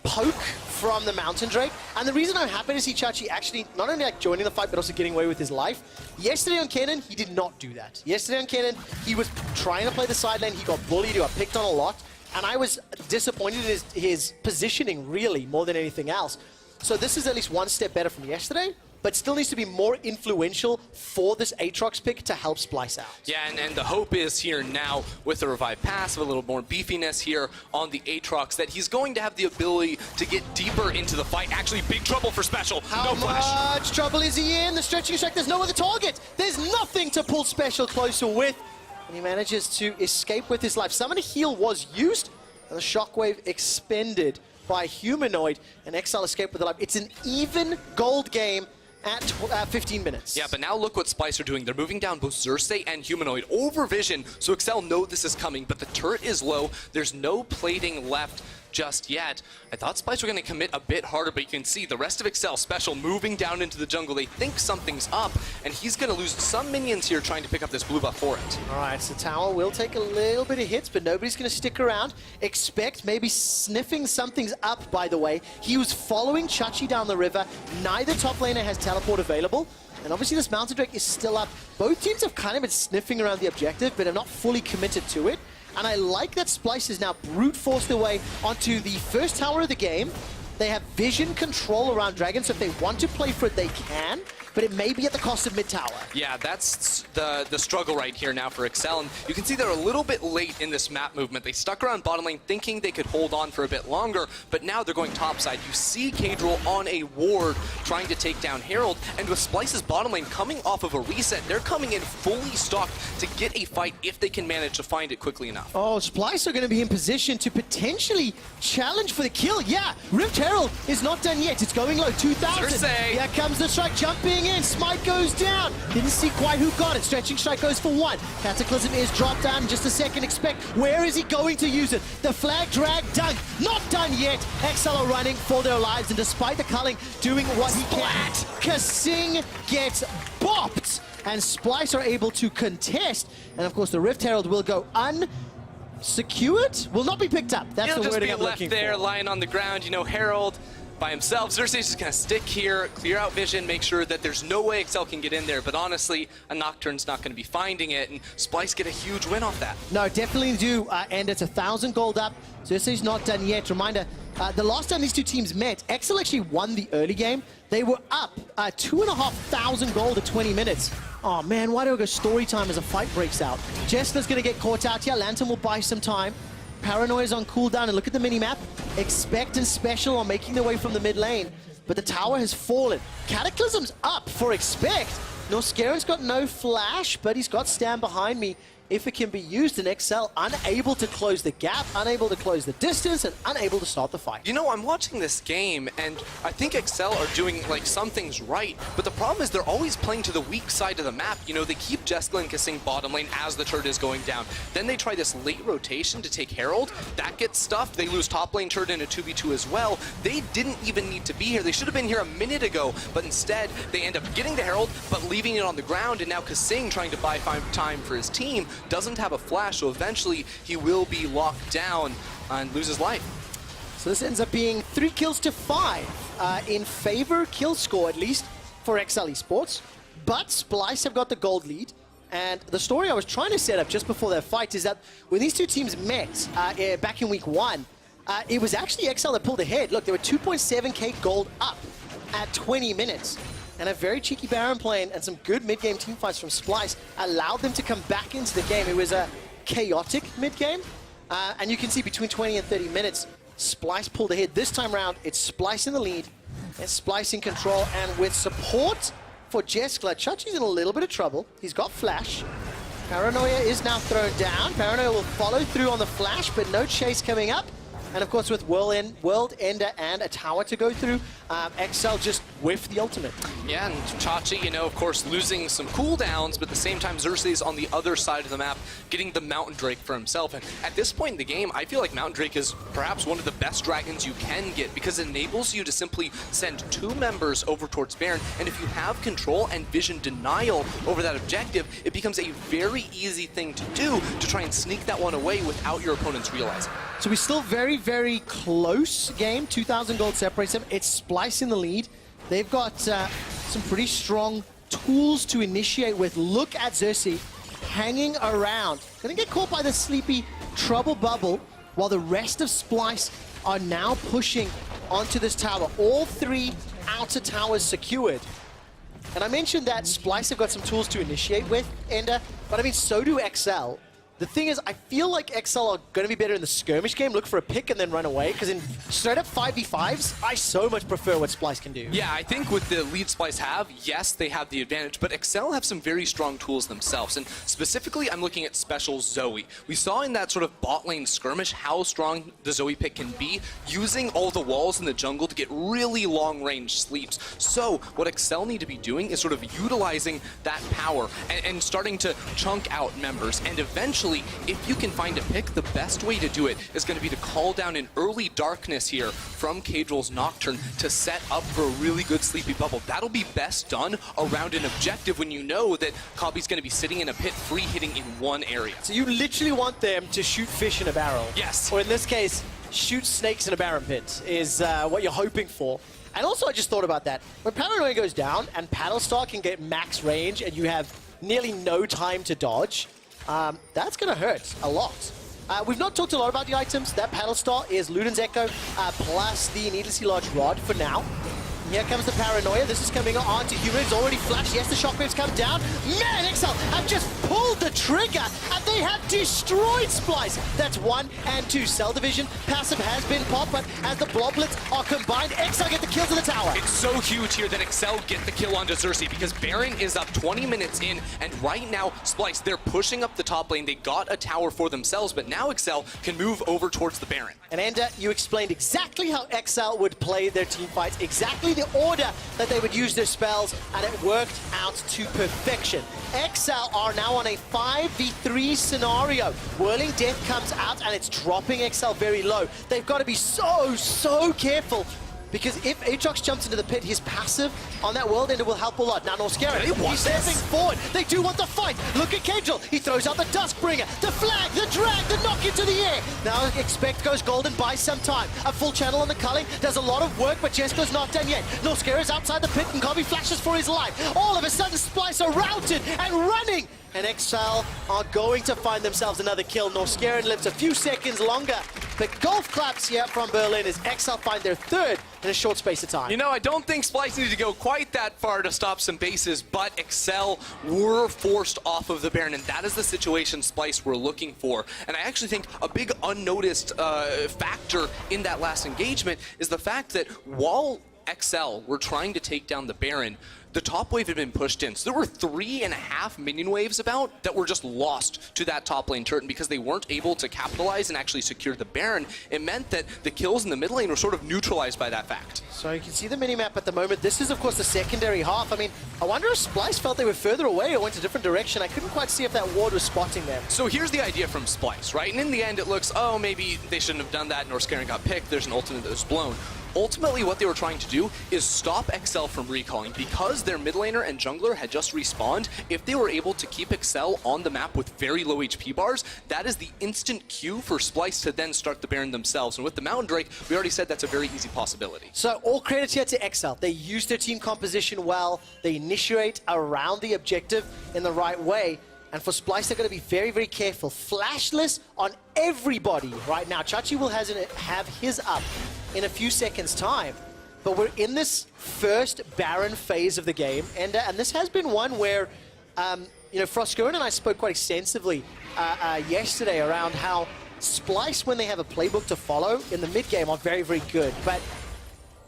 poke from the Mountain Drake. And the reason I'm happy to see Chachi actually not only like joining the fight, but also getting away with his life. Yesterday on Kennen, he did not do that. Yesterday on Kennen, he was trying to play the side lane. He got bullied, he got picked on a lot. And I was disappointed in his positioning, really, more than anything else. So this is at least one step better from yesterday, but still needs to be more influential for this Aatrox pick to help Splyce out. Yeah, and the hope is here now with the Revive passive, a little more beefiness here on the Aatrox, that he's going to have the ability to get deeper into the fight. Actually, big trouble for Special. How no flash. much trouble is he in? The stretching strike, there's no other target. There's nothing to pull Special closer with. And he manages to escape with his life. Summon Heal was used, and the Shockwave expended by Humanoid, and XL escaped with the life. It's an even gold game at 15 minutes. Yeah, but now look what Splyce are doing. They're moving down both Xerxes and Humanoid over vision, so Excel know this is coming, but the turret is low. There's no plating left just yet. I thought Splyce were going to commit a bit harder, but you can see the rest of Excel Special moving down into the jungle. They think something's up, and he's going to lose some minions here trying to pick up this blue buff for it. All right, so Tower will take a little bit of hits, but nobody's going to stick around. Expect maybe sniffing something's up, by the way. He was following Chachi down the river. Neither top laner has teleport available. And obviously this Mountain Drake is still up. Both teams have kind of been sniffing around the objective, but are not fully committed to it. And I like that Splyce has now brute forced their way onto the first tower of the game. They have vision control around Dragon, so if they want to play for it, they can. But it may be at the cost of mid tower. Yeah, that's the struggle right here now for Excel. And you can see they're a little bit late in this map movement. They stuck around bottom lane thinking they could hold on for a bit longer, but now they're going topside. You see Cadril on a ward trying to take down Herald, and with Splyce's bottom lane coming off of a reset, they're coming in fully stocked to get a fight if they can manage to find it quickly enough. Oh, Splyce are going to be in position to potentially challenge for the kill. Yeah, Rift Herald is not done yet. It's going low, 2,000. Xerxes. Here comes the strike, jumping in. Smite goes down. Didn't see quite who got it. Stretching strike goes for 1. Cataclysm is dropped down in just a second. Expect, where is he going to use it? The flag drag dunk, not done yet. XL are running for their lives, and despite the culling doing what he can, Kasing gets bopped, and Splyce are able to contest. And of course, the Rift Herald will go unsecured, will not be picked up. That's He'll the just wording be I'm left looking there, for. lying on the ground. You know, Herald by himself. Xerxes is just going to stick here, clear out vision, make sure that there's no way Excel can get in there. But honestly, a Nocturne's not going to be finding it, and Splyce get a huge win off that. No, definitely do, and it's 1,000 gold up. So this is not done yet. Reminder, the last time these two teams met, Excel actually won the early game. They were up 2,500 gold at 20 minutes. Oh man, why do I go story time as a fight breaks out? Jessler's going to get caught out here. Lantern will buy some time. Paranoia is on cooldown, and look at the mini-map. Expect and Special are making their way from the mid lane, but the tower has fallen. Cataclysm's up for Expect. Norskeren's got no flash, but he's got stand behind me if it can be used, in XL unable to close the gap, unable to close the distance, and unable to start the fight. You know, I'm watching this game, and I think Excel are doing, like, some things right, but the problem is they're always playing to the weak side of the map. You know, they keep Jeskla and Kasing bottom lane as the turret is going down. Then they try this late rotation to take Herald. That gets stuffed. They lose top lane turret in a 2v2 as well. They didn't even need to be here. They should have been here a minute ago, but instead, they end up getting the Herald, but leaving it on the ground, and now Kasing trying to buy time for his team doesn't have a flash, so eventually he will be locked down and lose his life. So So this ends up being 3 kills to 5 in favor kill score, at least for XL Esports. But Splyce have got the gold lead. And the story I was trying to set up just before their fight is that when these two teams met back in week 1, it was actually XL that pulled ahead. Look, they were 2.7k gold up at 20 minutes. And a very cheeky Baron plane and some good mid-game team fights from Splyce allowed them to come back into the game. It was a chaotic mid-game. And you can see between 20 and 30 minutes, Splyce pulled ahead. This time around, it's Splyce in the lead and Splyce in control. And with support for Jeskla, Chachi's in a little bit of trouble. He's got Flash. Paranoia is now thrown down. Paranoia will follow through on the Flash, but no chase coming up. And of course, with World Ender and a tower to go through, XL just whiffed the ultimate. Yeah, and Chachi, you know, of course, losing some cooldowns, but at the same time, Xerxes on the other side of the map, getting the Mountain Drake for himself. And at this point in the game, I feel like Mountain Drake is perhaps one of the best dragons you can get because it enables you to simply send 2 members over towards Baron. And if you have control and vision denial over that objective, it becomes a very easy thing to do to try and sneak that one away without your opponents realizing. So we're still very close game. 2,000 gold separates them. It's Splyce in the lead. They've got some pretty strong tools to initiate with. Look at Xerxes hanging around. Gonna get caught by the sleepy trouble bubble while the rest of Splyce are now pushing onto this tower. All 3 outer towers secured. And I mentioned that Splyce have got some tools to initiate with, Ender, but I mean, so do XL. The thing is, I feel like XL are going to be better in the skirmish game, look for a pick and then run away, because in straight up 5v5s, I so much prefer what Splyce can do. Yeah, I think with the lead Splyce have, yes, they have the advantage, but XL have some very strong tools themselves, and specifically, I'm looking at Special Zoe. We saw in that sort of bot lane skirmish how strong the Zoe pick can be, using all the walls in the jungle to get really long-range sleeps. So, what XL need to be doing is sort of utilizing that power and starting to chunk out members, and eventually, if you can find a pick, the best way to do it is going to be to call down an early darkness here from Cadrill's Nocturne to set up for a really good sleepy bubble. That'll be best done around an objective when you know that Kabi's going to be sitting in a pit free hitting in one area. So you literally want them to shoot fish in a barrel. Yes. Or in this case, shoot snakes in a Baron pit is what you're hoping for. And also I just thought about that. When Paranoia goes down and Paddlestar can get max range and you have nearly no time to dodge, that's going to hurt a lot. We've not talked a lot about the items. That Paddlestar is Luden's Echo plus the Needlessly Large Rod for now. Here comes the Paranoia. This is coming on to Human. It's already flashed. Yes, the shockwaves come down. Man, XL have just pulled the trigger and they have destroyed Splyce. That's 1 and 2. Cell division passive has been popped, but as the bloblets are combined, XL get the kills in the tower. It's so huge here that XL get the kill onto Xerxes because Baron is up 20 minutes in, and right now, Splyce, they're pushing up the top lane. They got a tower for themselves, but now XL can move over towards the Baron. And Ender, you explained exactly how XL would play their team fights, exactly the order that they would use their spells, and it worked out to perfection. XL are now on a 5v3 scenario. Whirling Death comes out and it's dropping XL very low. They've got to be so careful, because if Aatrox jumps into the pit, his passive on that World Ender will help a lot. Now Norscarin, he's stepping forward. They do want the fight. Look at Kedril. He throws out the Duskbringer, the flag, the drag, the knock into the air. Now Expect goes golden, buys some time. A full channel on the culling does a lot of work, but Jesko's not done yet. Norscarin's outside the pit and Kobe flashes for his life. All of a sudden, Splyce are routed and running. And XL are going to find themselves another kill. Norscarin lives a few seconds longer. The golf claps here from Berlin as XL find their 3rd in a short space of time. You know, I don't think Splyce needed to go quite that far to stop some bases, but XL were forced off of the Baron, and that is the situation Splyce were looking for. And I actually think a big unnoticed factor in that last engagement is the fact that while XL were trying to take down the Baron, the top wave had been pushed in. So there were 3.5 minion waves about that were just lost to that top lane turret, and because they weren't able to capitalize and actually secure the Baron, it meant that the kills in the mid lane were sort of neutralized by that fact. So you can see the minimap at the moment. This is, of course, the secondary half. I mean, I wonder if Splyce felt they were further away or went a different direction. I couldn't quite see if that ward was spotting them. So here's the idea from Splyce, right? And in the end, it looks, oh, maybe they shouldn't have done that. Norscarin got picked. There's an ultimate that was blown. Ultimately, what they were trying to do is stop XL from recalling. Because because their mid laner and jungler had just respawned, if they were able to keep Excel on the map with very low HP bars, that is the instant cue for Splyce to then start the Baron themselves. And with the Mountain Drake, we already said that's a very easy possibility. So all credit here to Excel. They use their team composition well. They initiate around the objective in the right way. And for Splyce, they're going to be very, very careful. Flashless on everybody right now. Chachi will have his up in a few seconds' time. But we're in this first Baron phase of the game. And this has been one where, you know, Frostgoen and I spoke quite extensively yesterday around how Splyce, when they have a playbook to follow in the mid-game, are very, very good. But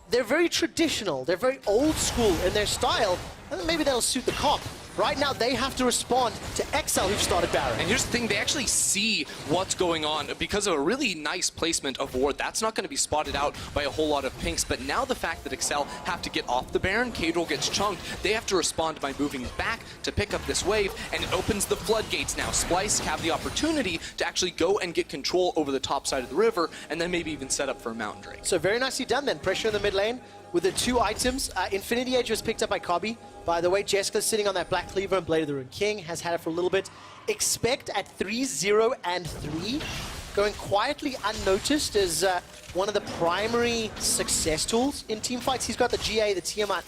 they're very traditional. They're very old school in their style. And maybe that'll suit the comp. Right now, they have to respond to Excel, who've started Baron. And here's the thing, they actually see what's going on because of a really nice placement of ward. That's not going to be spotted out by a whole lot of pinks, but now the fact that Excel have to get off the Baron, Kadril gets chunked, they have to respond by moving back to pick up this wave, and it opens the floodgates now. Splyce have the opportunity to actually go and get control over the top side of the river, and then maybe even set up for a Mountain Drake. So very nicely done then. Pressure in the mid lane with the 2 items. Infinity Edge was picked up by Kobe. By the way, Jessica sitting on that Black Cleaver and Blade of the Rune King, has had it for a little bit. Expect at 3-0 and 3, going quietly unnoticed as one of the primary success tools in team fights. He's got the GA, the Tiamat,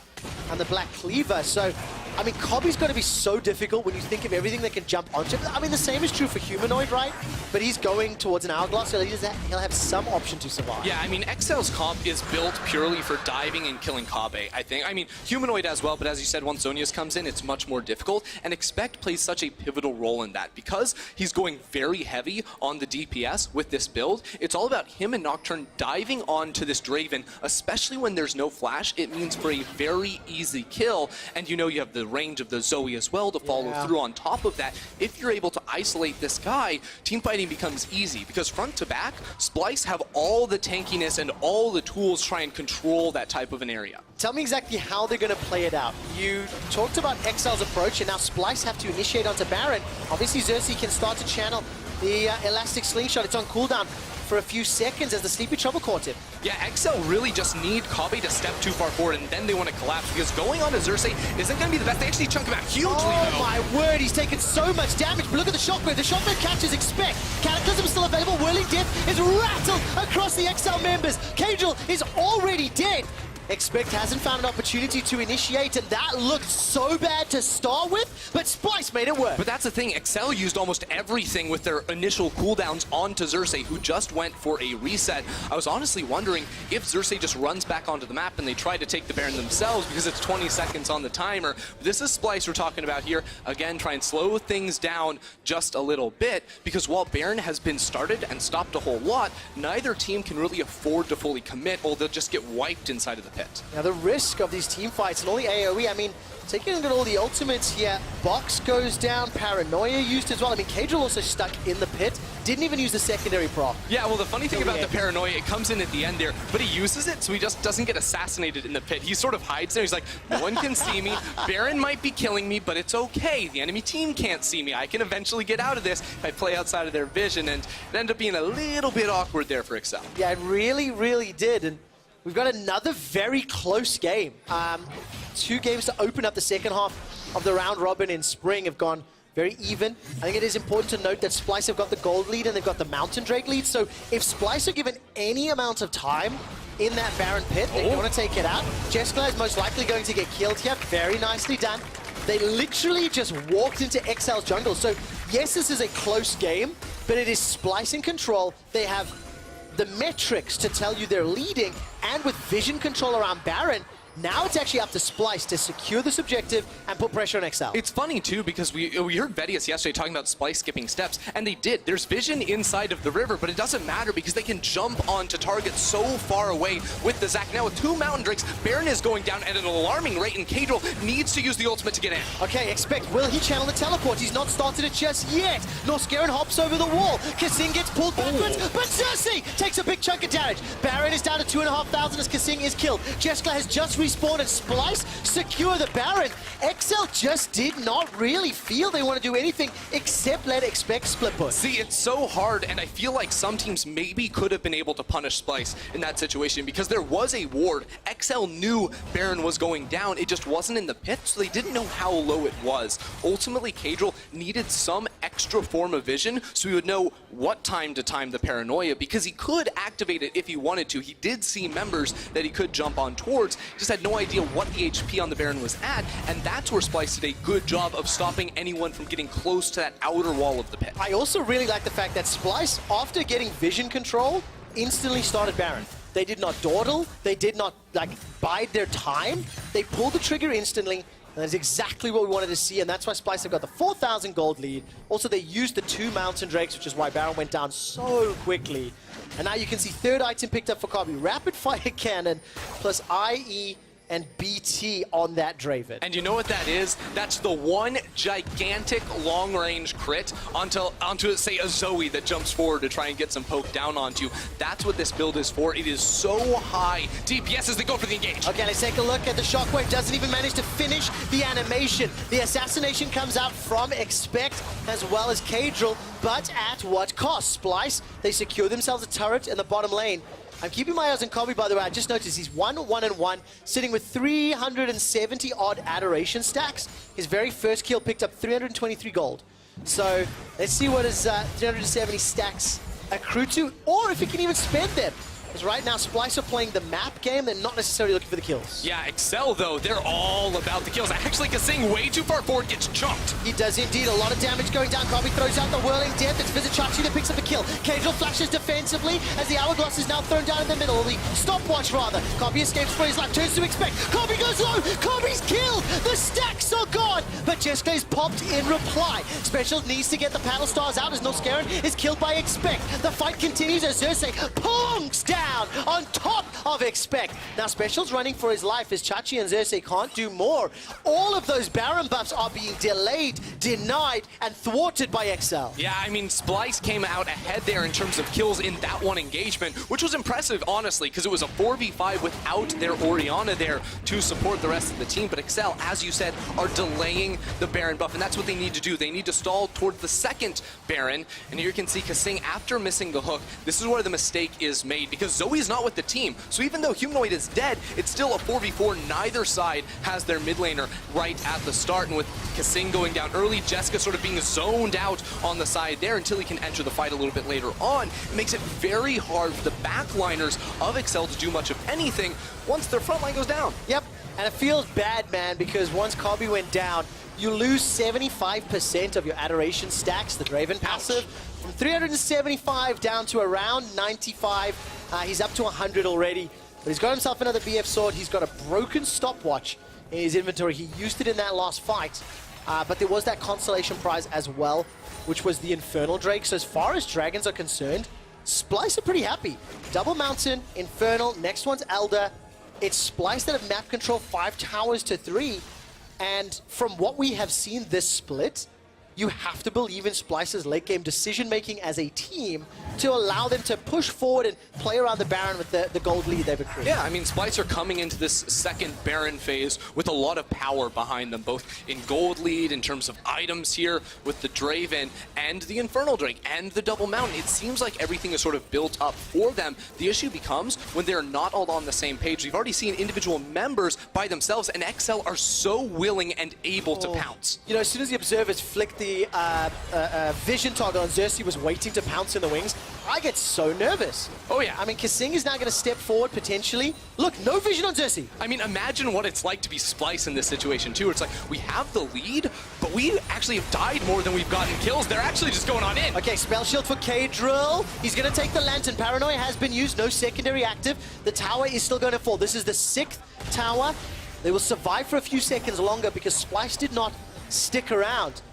and the Black Cleaver. So, I mean, Kobe's got to be so difficult when you think of everything that can jump onto him. I mean, the same is true for Humanoid, right? But he's going towards an Hourglass, so he'll have some option to survive. Yeah, I mean, Excel's comp is built purely for diving and killing Kabe, I think. I mean, Humanoid as well, but as you said, once Zonius comes in, it's much more difficult. And Expect plays such a pivotal role in that. Because he's going very heavy on the DPS with this build, it's all about him and Nocturne diving onto this Draven, especially when there's no flash. It means for a very easy kill. And you know you have the range of the Zoe as well to follow through on top of that. If you're able to isolate this guy, teamfighting becomes easy because front to back, Splyce have all the tankiness and all the tools to try and control that type of an area. Tell me exactly how they're going to play it out. You talked about Excel's approach, and now Splyce have to initiate onto Baron. Obviously, Xerxes can start to channel the Elastic Slingshot. It's on cooldown for a few seconds as the Sleepy Trouble caught him. Yeah, Excel really just need Kabe to step too far forward, and then they want to collapse, because going on to Xerxes isn't going to be the best. They actually chunk him out hugely, Oh my word, he's taken so much damage, but look at the shockwave. The shockwave catches Expect. Cataclysm is still available. Whirling Death is rattled across the Excel members. Kadril is already dead. Expect hasn't found an opportunity to initiate, and that looked so bad to start with, but Splyce made it work. But that's the thing, Excel used almost everything with their initial cooldowns onto Xerxes, who just went for a reset. I was honestly wondering if Xerxes just runs back onto the map and they try to take the Baron themselves because it's 20 seconds on the timer. This is Splyce we're talking about here. Again, try and slow things down just a little bit, because while Baron has been started and stopped a whole lot, neither team can really afford to fully commit, or they'll just get wiped inside of the pit. Now the risk of these team fights and all the AoE, I mean, taking a look at all the ultimates here, Box goes down, Paranoia used as well. I mean, Kadril also stuck in the pit, didn't even use the secondary proc. Yeah, well, the funny thing about the Paranoia, it comes in at the end there, but he uses it, so he just doesn't get assassinated in the pit. He sort of hides there. He's like, no one can see me. Baron might be killing me, but it's okay. The enemy team can't see me. I can eventually get out of this if I play outside of their vision, and it ended up being a little bit awkward there for Excel. Yeah, it really, really did. And we've got another very close game. 2 games to open up the second half of the round robin in spring have gone very even. I think it is important to note that Splyce have got the gold lead and they've got the Mountain Drake lead. So if Splyce are given any amount of time in that Baron pit, they want to take it out. Jessica is most likely going to get killed here. Very nicely done. They literally just walked into Excel's jungle. So yes, this is a close game, but it is Splyce in control. They have the metrics to tell you they're leading, and with vision control around Baron, now it's actually up to Splyce to secure this objective and put pressure on Excel. It's funny too, because we heard Vedius yesterday talking about Splyce skipping steps, and they did. There's vision inside of the river, but it doesn't matter because they can jump onto targets so far away with the Zac. Now with 2 Mountain Drakes, Baron is going down at an alarming rate, and Kadril needs to use the ultimate to get in. Okay, Expect, will he channel the teleport? He's not started it just yet. Norscaron hops over the wall. Kasing gets pulled backwards, but Xerxes takes a big chunk of damage. Baron is down to 2,500 as Kasing is killed. Jessica has just respawn and Splyce secure the Baron. XL just did not really feel they want to do anything except let Expect split push. See, it's so hard, and I feel like some teams maybe could have been able to punish Splyce in that situation because there was a ward. XL knew Baron was going down. It just wasn't in the pit, so they didn't know how low it was. Ultimately, Kadril needed some extra form of vision so he would know what time to time the paranoia, because he could activate it if he wanted to. He did see members that he could jump on towards, just had no idea what the HP on the Baron was at, and that's where Splyce did a good job of stopping anyone from getting close to that outer wall of the pit. I also really like the fact that Splyce, after getting vision control, instantly started Baron. They did not dawdle, they did not bide their time, they pulled the trigger instantly. And that's exactly what we wanted to see, and that's why Splyce have got the 4,000 gold lead. Also, they used the 2 Mountain Drakes, which is why Baron went down so quickly. And now you can see third item picked up for Kabi. Rapid Fire Cannon plus IE and BT on that Draven. And you know what that is? That's the one gigantic long-range crit onto say, a Zoe that jumps forward to try and get some poke down onto. That's what this build is for. It is so high DPS as they go for the engage. Okay, let's take a look at the Shockwave. Doesn't even manage to finish the animation. The assassination comes out from Expect as well as Kadril, but at what cost? Splyce, they secure themselves a turret in the bottom lane. I'm keeping my eyes on Kobe, by the way. I just noticed he's 1-1-1, sitting with 370 odd adoration stacks. His very first kill picked up 323 gold. So let's see what his 370 stacks accrue to, or if he can even spend them. Because right now, Splyce are playing the map game. They're not necessarily looking for the kills. Yeah, Excel, though, they're all about the kills. Actually, Kasing way too far forward gets chunked. He does indeed. A lot of damage going down. Kobe throws out the whirling death. It's Vizichachi that picks up the kill. Kadril flashes defensively as the hourglass is now thrown down in the middle. The stopwatch, rather. Kobe escapes for his life. Turns to Expect. Kobe goes low. Kobe's killed. The stacks are gone. But Jeska is popped in reply. Special needs to get the paddle stars out as Noskaran is killed by Expect. The fight continues as Xerxes plonks down on top of Expect. Now Special's running for his life as Chachi and Xerxes can't do more. All of those Baron buffs are being delayed, denied, and thwarted by XL. Yeah, I mean, Splyce came out ahead there in terms of kills in that one engagement, which was impressive, honestly, because it was a 4v5 without their Orianna there to support the rest of the team. But Excel, as you said, are delaying the Baron buff, and that's what they need to do. They need to stall towards the second Baron. And here you can see Kasing, after missing the hook, this is where the mistake is made, because Zoe's not with the team. So even though Humanoid is dead, it's still a 4v4. Neither side has their mid laner right at the start. And with Kasing going down early, Jeska sort of being zoned out on the side there until he can enter the fight a little bit later on, it makes it very hard for the backliners of Excel to do much of anything once their front line goes down. Yep, and it feels bad, man, because once Kobe went down, you lose 75% of your adoration stacks, the Draven passive. From 375 down to around 95. He's up to 100 already, but he's got himself another BF sword. He's got a broken stopwatch in his inventory. He used it in that last fight, but there was that consolation prize as well, which was the Infernal Drake. So as far as dragons are concerned, Splyce are pretty happy. Double Mountain, Infernal, next one's Elder. It's Splyce that have map control 5 towers to 3, and from what we have seen this split, you have to believe in Splyce's late game decision-making as a team to allow them to push forward and play around the Baron with the gold lead they've accrued. Yeah, I mean, Splyce are coming into this second Baron phase with a lot of power behind them, both in gold lead, in terms of items here, with the Draven, and the Infernal Drake, and the Double Mountain. It seems like everything is sort of built up for them. The issue becomes when they're not all on the same page. We've already seen individual members by themselves, and XL are so willing and able to pounce. You know, as soon as the observers flicked the vision toggle and Xerxes was waiting to pounce in the wings, I get so nervous. Oh yeah. I mean, Kasing is now going to step forward potentially. Look, no vision on Xerxes. I mean, imagine what it's like to be Splyce in this situation too. It's like, we have the lead, but we actually have died more than we've gotten kills. They're actually just going on in. Okay, spell shield for Kadril. He's going to take the lantern. Paranoia has been used, no secondary active. The tower is still going to fall. This is the 6th tower. They will survive for a few seconds longer because Splyce did not stick around.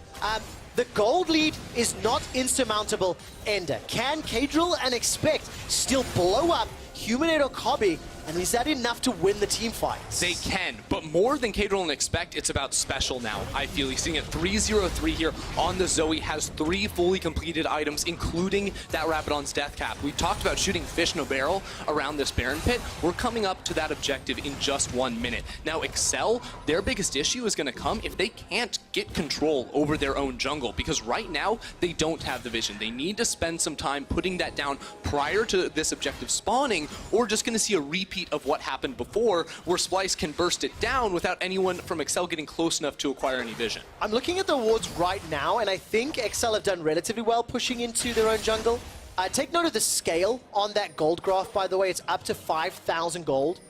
The gold lead is not insurmountable. Ender. Can Kadril and Expect still blow up Humanoid or Kobe And is that enough to win the team fights? They can, but more than Kadril expect, it's about special now, I feel. He's seeing it 3-0-3 here on the Zoe, has 3 fully completed items, including that Rapidon's Death Cap. We talked about shooting fish in a barrel around this Baron pit. We're coming up to that objective in just 1 minute. Now, Excel, their biggest issue is going to come if they can't get control over their own jungle, because right now, they don't have the vision. They need to spend some time putting that down prior to this objective spawning, or just going to see a repeat of what happened before, where Splyce can burst it down without anyone from Excel getting close enough to acquire any vision. I'm looking at the wards right now, and I think Excel have done relatively well pushing into their own jungle. Take note of the scale on that gold graph, by the way. It's up to 5,000 gold.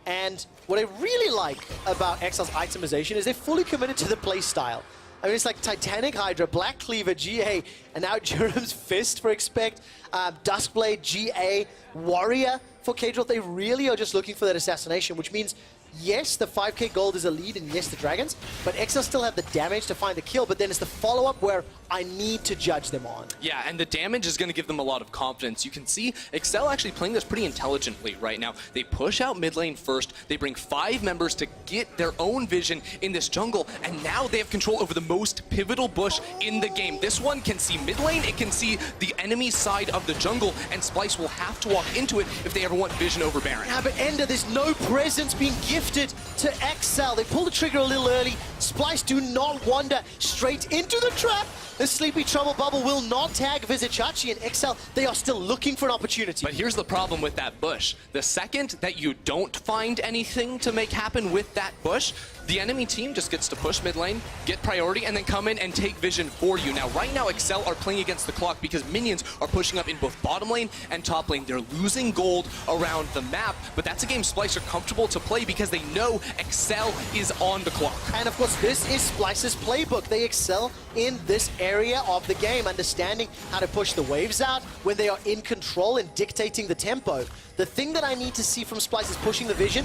And what I really like about Excel's itemization is they're fully committed to the play style. I mean, it's like Titanic Hydra, Black Cleaver, GA, and now Jerem's Fist for Expect, Duskblade, GA, Warrior for Kadril. They really are just looking for that assassination, which means, yes, the 5k gold is a lead, and yes, the Dragons, but Excel still have the damage to find the kill, but then it's the follow-up where I need to judge them on. Yeah, and the damage is going to give them a lot of confidence. You can see Excel actually playing this pretty intelligently right now. They push out mid lane first, they bring 5 members to get their own vision in this jungle, and now they have control over the most pivotal bush in the game. This one can see mid lane, it can see the enemy side of the jungle, and Splyce will have to walk into it if they ever want vision over Baron. Yeah, but Ender, there's no presence being gifted to Excel. They pull the trigger a little early. Splyce do not wander straight into the trap. The Sleepy Trouble Bubble will not tag Vizichachi, and Excel, they are still looking for an opportunity. But here's the problem with that bush. The second that you don't find anything to make happen with that bush, the enemy team just gets to push mid lane, get priority, and then come in and take vision for you. Now, right now, Excel are playing against the clock because minions are pushing up in both bottom lane and top lane. They're losing gold around the map, but that's a game Splyce are comfortable to play because they know Excel is on the clock. And of course, this is Splyce's playbook. They excel in this area of the game, understanding how to push the waves out when they are in control and dictating the tempo. The thing that I need to see from Splyce is pushing the vision.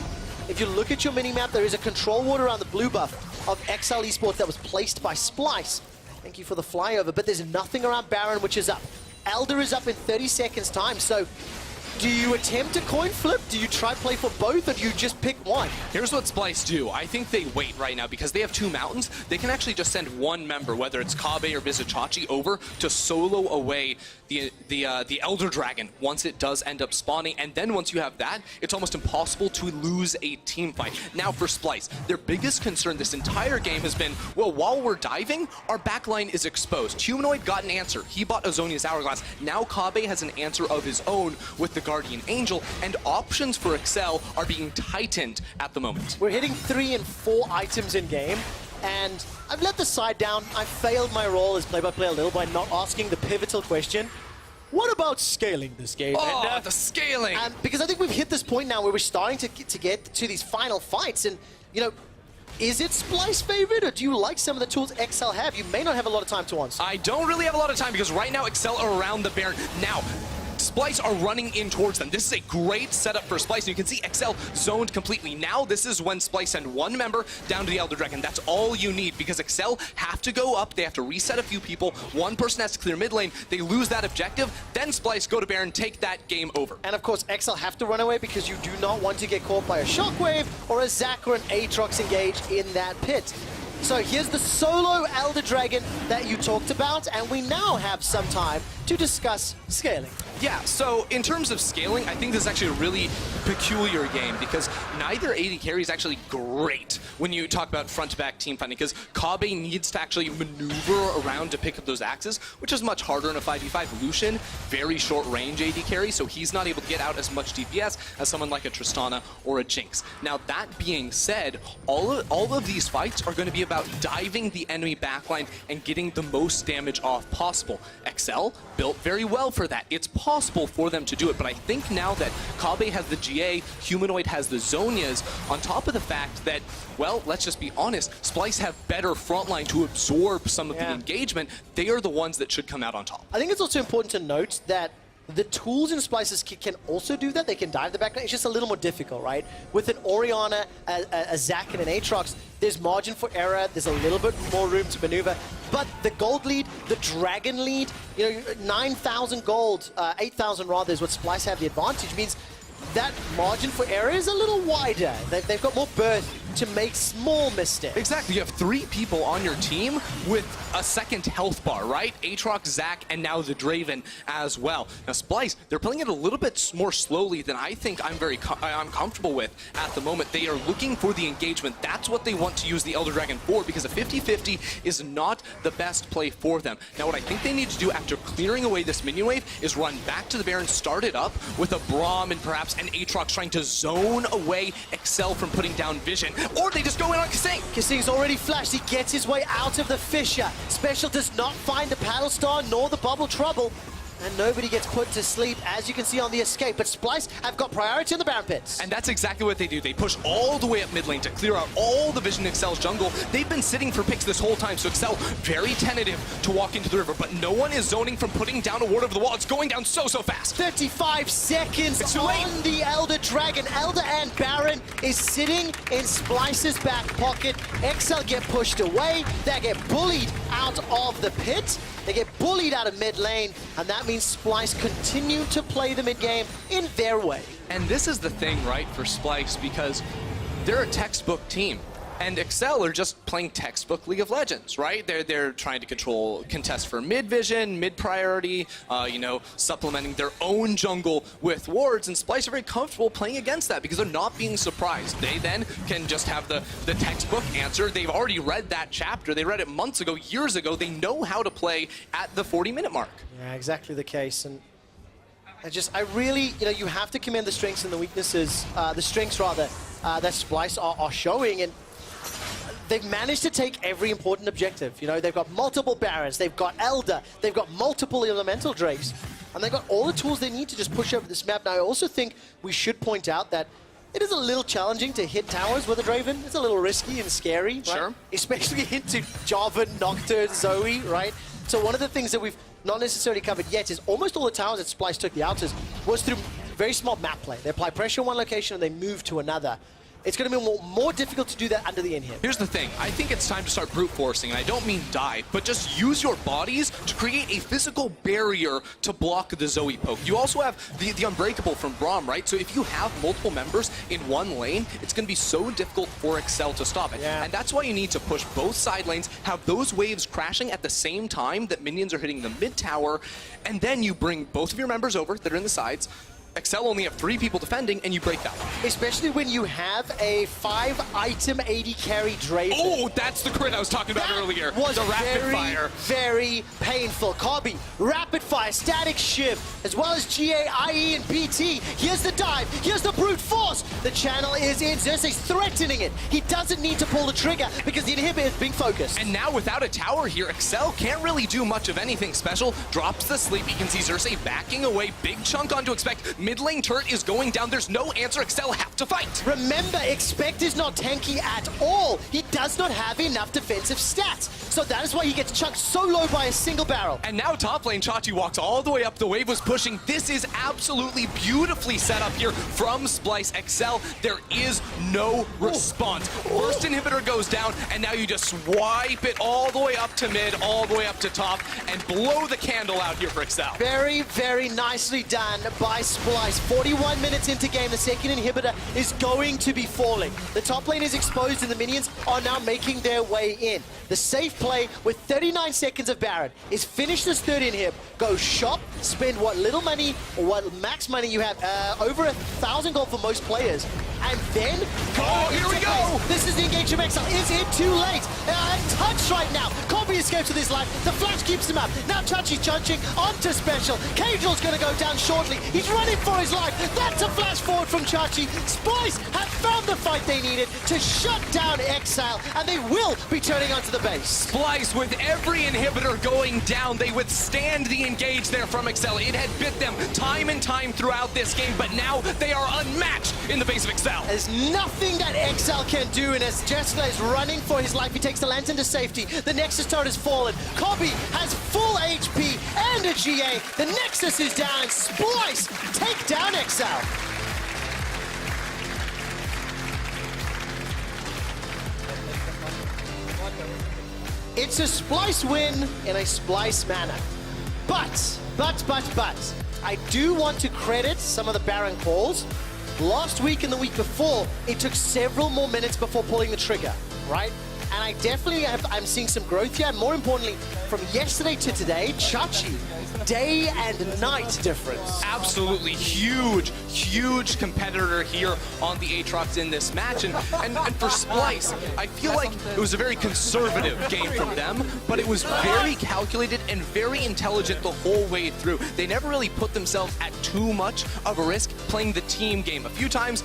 If you look at your mini-map, there is a control ward around the blue buff of XL Esports that was placed by Splyce. Thank you for the flyover, but there's nothing around Baron, which is up. Elder is up in 30 seconds time, so do you attempt a coin flip? Do you try play for both, or do you just pick one? Here's what Splyce do. I think they wait right now because they have 2 mountains. They can actually just send one member, whether it's Kabe or Vizichachi, over to solo away the Elder Dragon once it does end up spawning. And then once you have that, it's almost impossible to lose a team fight. Now for Splyce, their biggest concern this entire game has been, well, while we're diving, our backline is exposed. Humanoid got an answer. He bought Azonia's Hourglass. Now Kabe has an answer of his own with the Guardian Angel, and options for Excel are being tightened at the moment. We're hitting 3 and 4 items in game, and I've let the side down. I failed my role as play-by-play a little by not asking the pivotal question. What about scaling this game? Oh, And, the scaling! because I think we've hit this point now where we're starting to get to these final fights, and, you know, is it Splyce favorite, or do you like some of the tools Excel have? You may not have a lot of time to answer. I don't really have a lot of time because right now Excel are around the Baron. Now, Splyce are running in towards them. This is a great setup for Splyce. You can see Excel zoned completely. Now this is when Splyce send one member down to the Elder Dragon. That's all you need because Excel have to go up. They have to reset a few people. One person has to clear mid lane. They lose that objective. Then Splyce go to Baron, take that game over. And of course, Excel have to run away because you do not want to get caught by a Shockwave or a Zac or an Aatrox engage in that pit. So here's the solo Elder Dragon that you talked about, and we now have some time to discuss scaling. Yeah, so in terms of scaling, I think this is actually a really peculiar game because neither AD carry is actually great when you talk about front-to-back team fighting because Kabe needs to actually maneuver around to pick up those axes, which is much harder in a 5v5. Lucian, very short-range AD carry, so he's not able to get out as much DPS as someone like a Tristana or a Jinx. Now, that being said, all of these fights are going to be about diving the enemy backline and getting the most damage off possible. Excel built very well for that. It's possible for them to do it, but I think now that Kabe has the GA, Humanoid has the Zonias, on top of the fact that, well, let's just be honest, Splyce have better frontline to absorb some of the engagement, they are the ones that should come out on top. I think it's also important to note that the tools in Splyce's kit can also do that. They can dive the backline. It's just a little more difficult, right? With an Orianna, a Zac, and an Aatrox, there's margin for error. There's a little bit more room to maneuver. But the gold lead, the dragon lead, you know, 9,000 gold, 8,000 rather, is what Splyce have the advantage. Means that margin for error is a little wider. They've got more berth to make small missteps. Exactly. You have 3 people on your team with a second health bar, right? Aatrox, Zach, and now the Draven as well. Now, Splyce, they're playing it a little bit more slowly than I think I'm comfortable with at the moment. They are looking for the engagement. That's what they want to use the Elder Dragon for, because a 50-50 is not the best play for them. Now, what I think they need to do after clearing away this minion wave is run back to the Baron, start it up with a Braum and perhaps an Aatrox trying to zone away Excel from putting down vision. Or they just go in on Kasing. Kasing's already flashed. He gets his way out of the fissure. Special does not find the paddle star nor the bubble trouble. And nobody gets put to sleep, as you can see on the escape. But Splyce have got priority in the Baron pits. And that's exactly what they do. They push all the way up mid lane to clear out all the vision in Excel's jungle. They've been sitting for picks this whole time, so Excel very tentative to walk into the river. But no one is zoning from putting down a ward over the wall. It's going down so fast. 35 seconds on the Elder Dragon. Elder and Baron is sitting in Splyce's back pocket. Excel get pushed away. They get bullied out of the pit. They get bullied out of mid lane, and that means Splyce continue to play the mid game in their way. And this is the thing, right, for Splyce, because they're a textbook team. And Excel are just playing textbook League of Legends, right? They're trying to contest for mid vision, mid priority, you know, supplementing their own jungle with wards. And Splyce are very comfortable playing against that because they're not being surprised. They then can just have the textbook answer. They've already read that chapter. They read it months ago, years ago. They know how to play at the 40-minute mark. Yeah, exactly the case. And I really, you know, you have to commend the strengths and the weaknesses, the strengths rather, that Splyce are showing. And they've managed to take every important objective. You know, they've got multiple Barons, they've got Elder, they've got multiple Elemental Drakes, and they've got all the tools they need to just push over this map. Now, I also think we should point out that it is a little challenging to hit towers with a Draven. It's a little risky and scary, right? Sure. Especially into Jarvan, Nocturne, Zoe, right? So one of the things that we've not necessarily covered yet is almost all the towers that Splyce took the outers was through very smart map play. They apply pressure in one location and they move to another. It's going to be more difficult to do that under the inhib. Here's the thing. I think it's time to start brute forcing, and I don't mean die, but just use your bodies to create a physical barrier to block the Zoe poke. You also have the Unbreakable from Braum, right? So if you have multiple members in one lane, it's going to be so difficult for Excel to stop it. Yeah. And that's why you need to push both side lanes, have those waves crashing at the same time that minions are hitting the mid tower, and then you bring both of your members over that are in the sides. Excel only have 3 people defending, and you break that one. Especially when you have a 5-item 80 carry Draven. Oh, that's the crit I was talking about earlier. Was the rapid fire. Very painful. Kobe, rapid fire, static shift, as well as GA, IE, and PT. Here's the dive. Here's the brute force. The channel is in. Xerxes threatening it. He doesn't need to pull the trigger because the inhibitor is being focused. And now without a tower here, Excel can't really do much of anything special. Drops the sleep. You can see Xerxes backing away. Big chunk onto Expect. Mid lane turret is going down. There's no answer. Excel have to fight. Remember, Expect is not tanky at all. He does not have enough defensive stats. So that is why he gets chucked so low by a single barrel. And now top lane, Chachi walks all the way up. The wave was pushing. This is absolutely beautifully set up here from Splyce. Excel, there is no response. First inhibitor goes down, and now you just swipe it all the way up to mid, all the way up to top, and blow the candle out here for Excel. Very, very nicely done by Splyce. 41 minutes into game, the second inhibitor is going to be falling. The top lane is exposed and the minions are now making their way in. The safe play with 39 seconds of Baron is finish this third inhib, go shop, spend what little money or what max money you have, over 1,000 gold for most players, and then go. Oh, here we go! This is the engage of Excel. Is it too late? Touch right now. Kobe escapes with his life. The flash keeps him up. Now Chachi's charging onto Special. Cagel's going to go down shortly. He's running for his life. That's a flash forward from Chachi. Splyce have found the fight they needed to shut down Exile, and they will be turning onto the base. Splyce, with every inhibitor going down, they withstand the engage there from Excel. It had bit them time and time throughout this game, but now they are unmatched in the base of Excel. There's nothing that Exile can do, and as Jessica is running for his life, he takes the lantern to safety. The Nexus turret has fallen. Kobe has full HP and a GA. The Nexus is down, and Splyce take down Excel. It's a Splyce win in a Splyce manner. But, I do want to credit some of the Baron calls Last week and the week before, it took several more minutes before pulling the trigger, right? And I definitely I'm seeing some growth here. And more importantly, from yesterday to today, Chachi, day and night difference. Absolutely huge competitor here on the Aatrox in this match. And for Splyce, I feel like it was a very conservative game from them, but it was very calculated and very intelligent the whole way through. They never really put themselves at too much of a risk playing the team game. A few times,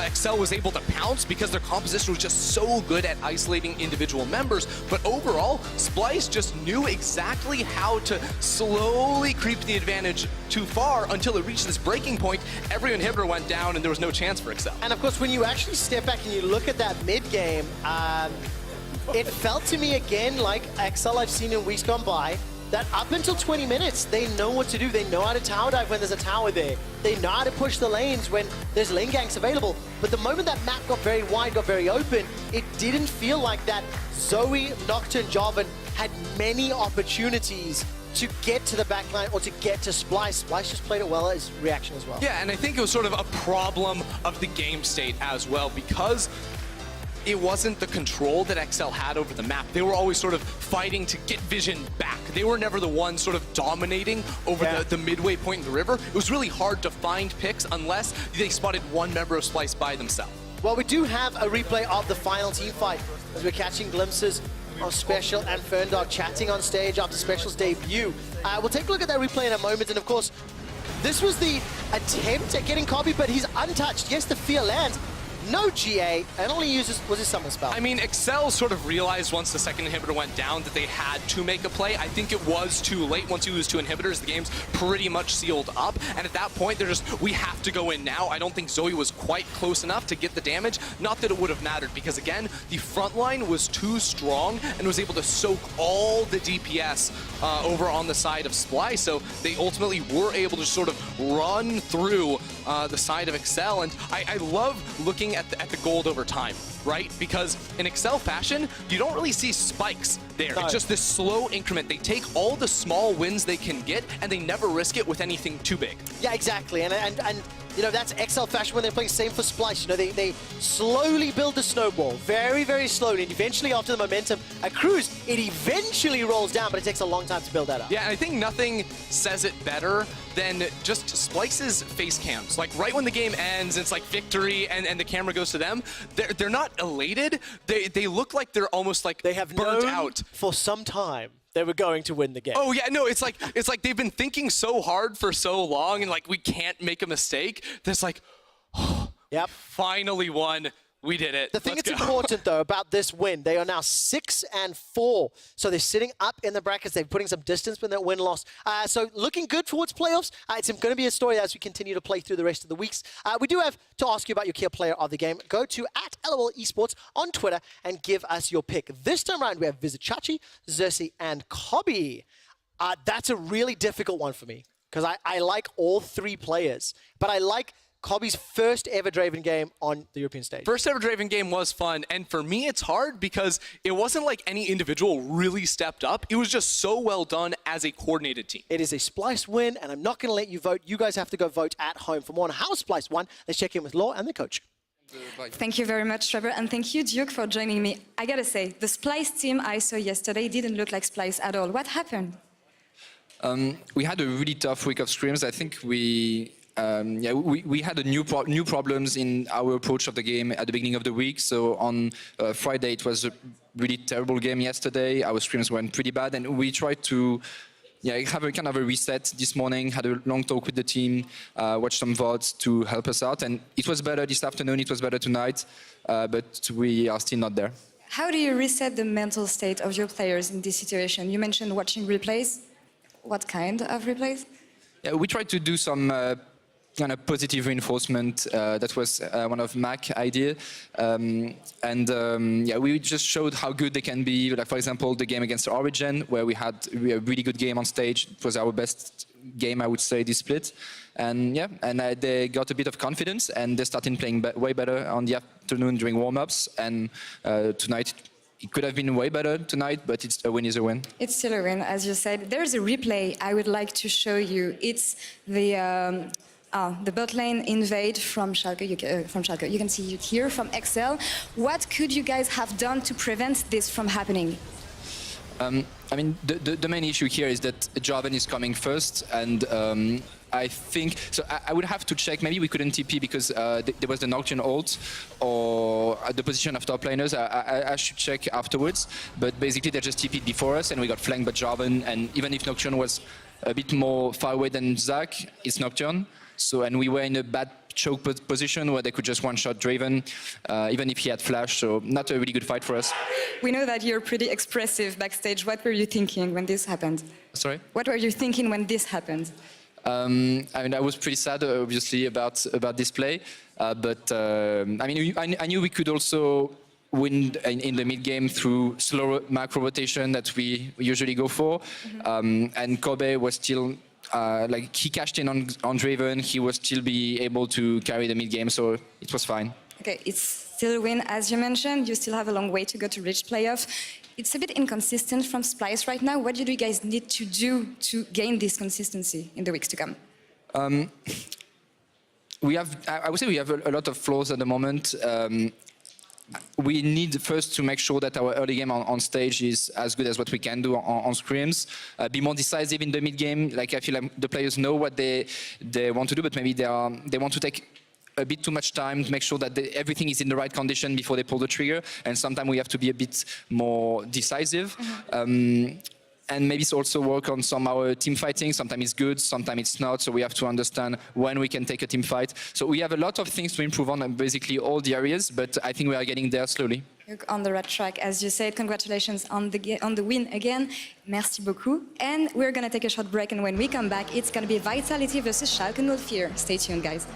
Excel was able to pounce because their composition was just so good at isolating individual members, but overall, Splyce just knew exactly how to slowly creep the advantage too far until it reached this breaking point. Every inhibitor went down and there was no chance for Excel. And of course, when you actually step back and you look at that mid game, it felt to me again like Excel I've seen in weeks gone by, that up until 20 minutes, they know what to do. They know how to tower dive when there's a tower there. They know how to push the lanes when there's lane ganks available. But the moment that map got very wide, got very open, it didn't feel like that Zoe, Nocturne, Jarvan had many opportunities to get to the backline or to get to Splyce. Splyce just played it well, his reaction as well. Yeah, and I think it was sort of a problem of the game state as well, because it wasn't the control that Excel had over the map. They were always sort of fighting to get vision back. They were never the ones sort of dominating over the midway point in the river. It was really hard to find picks unless they spotted one member of Splyce by themselves. Well, we do have a replay of the final team fight as we're catching glimpses of Special and Ferndog chatting on stage after Special's debut. We'll take a look at that replay in a moment, and of course, this was the attempt at getting Kobe, but he's untouched. Yes, the fear lands. No GA, and only uses was his summon spell. I mean, Excel sort of realized once the second inhibitor went down that they had to make a play. I think it was too late. Once you lose two inhibitors, the game's pretty much sealed up. And at that point, they're just, we have to go in now. I don't think Zoe was quite close enough to get the damage. Not that it would have mattered, because again, the front line was too strong and was able to soak all the DPS over on the side of Splyce. So they ultimately were able to sort of run through the side of Excel. And I love looking at the gold over time, right? Because in Excel fashion, you don't really see spikes there. No. It's just this slow increment. They take all the small wins they can get, and they never risk it with anything too big. Yeah, exactly. And you know, that's Excel fashion when they're playing. Same for Splyce. You know, they slowly build the snowball, very, very slowly. And eventually, after the momentum accrues, it eventually rolls down, but it takes a long time to build that up. Yeah, and I think nothing says it better than just Splyce's face cams. Like right when the game ends, it's like victory, and the camera goes to them. They're not elated. They look like they're almost like They have burnt known out for some time they were going to win the game. Oh yeah, no, it's like they've been thinking so hard for so long, and like we can't make a mistake. That's like, oh, Yep. finally won. We did it. The thing Let's that's go. important, though, about this win, they are now 6-4. So they're sitting up in the brackets. They're putting some distance between that win-loss. So looking good towards playoffs. It's going to be a story as we continue to play through the rest of the weeks. We do have to ask you about your key player of the game. Go to @LOL Esports on Twitter and give us your pick. This time around, we have Vizichachi, Xerxes, and Kobe. That's a really difficult one for me because I like all three players, but I like Kobe's first ever Draven game on the European stage. First ever Draven game was fun, and for me it's hard because it wasn't like any individual really stepped up. It was just so well done as a coordinated team. It is a Splyce win, and I'm not going to let you vote. You guys have to go vote at home. For more on how Splyce won, let's check in with Law and the coach. Thank you very much, Trevor, and thank you, Duke, for joining me. I gotta say, the Splyce team I saw yesterday didn't look like Splyce at all. What happened? We had a really tough week of scrims. I think we had a new problems in our approach of the game at the beginning of the week. So on Friday, it was a really terrible game yesterday. Our scrims went pretty bad, and we tried to have a kind of a reset this morning, had a long talk with the team, watched some VODs to help us out. And it was better this afternoon, it was better tonight, but we are still not there. How do you reset the mental state of your players in this situation? You mentioned watching replays. What kind of replays? Yeah, we tried to do some kind of positive reinforcement. That was one of Mac's idea. We just showed how good they can be. Like, for example, the game against Origin, where we had a really good game on stage. It was our best game, I would say, this split. And they got a bit of confidence, and they started playing way better on the afternoon during warm-ups. And tonight, it could have been way better tonight, but a win is a win. It's still a win, as you said. There's a replay I would like to show you. It's the The bot lane invade from Schalke. You can see it here from XL. What could you guys have done to prevent this from happening? I mean, the main issue here is that Jarvan is coming first, and I think so. I would have to check. Maybe we couldn't TP because there was the Nocturne ult or at the position of top laners. I should check afterwards. But basically, they just TP'd before us, and we got flanked by Jarvan. And even if Nocturne was a bit more far away than Zac, it's Nocturne. So, and we were in a bad choke position where they could just one-shot Draven, even if he had flash. So, not a really good fight for us. We know that you're pretty expressive backstage. What were you thinking when this happened? Sorry? What were you thinking when this happened? I mean, I was pretty sad, obviously, about this play. But I mean, I knew we could also win in the mid game through slow macro rotation that we usually go for. And Kobe was still like he cashed in on Draven. He will still be able to carry the mid game, so it was fine. Okay, it's still a win, as you mentioned. You still have a long way to go to reach playoff. It's a bit inconsistent from Splyce right now. What do you guys need to do to gain this consistency in the weeks to come? I would say we have a lot of flaws at the moment. We need first to make sure that our early game on stage is as good as what we can do on scrims. Be more decisive in the mid game. Like I feel like the players know what they want to do, but maybe they want to take a bit too much time to make sure that everything is in the right condition before they pull the trigger. And sometimes we have to be a bit more decisive. And maybe also work on some our team fighting. Sometimes it's good, sometimes it's not. So we have to understand when we can take a team fight. So we have a lot of things to improve on basically all the areas, but I think we are getting there slowly. You're on the right track, as you said. Congratulations on the win again. Merci beaucoup. And we're going to take a short break, and when we come back, it's going to be Vitality versus Schalke 04. Stay tuned, guys.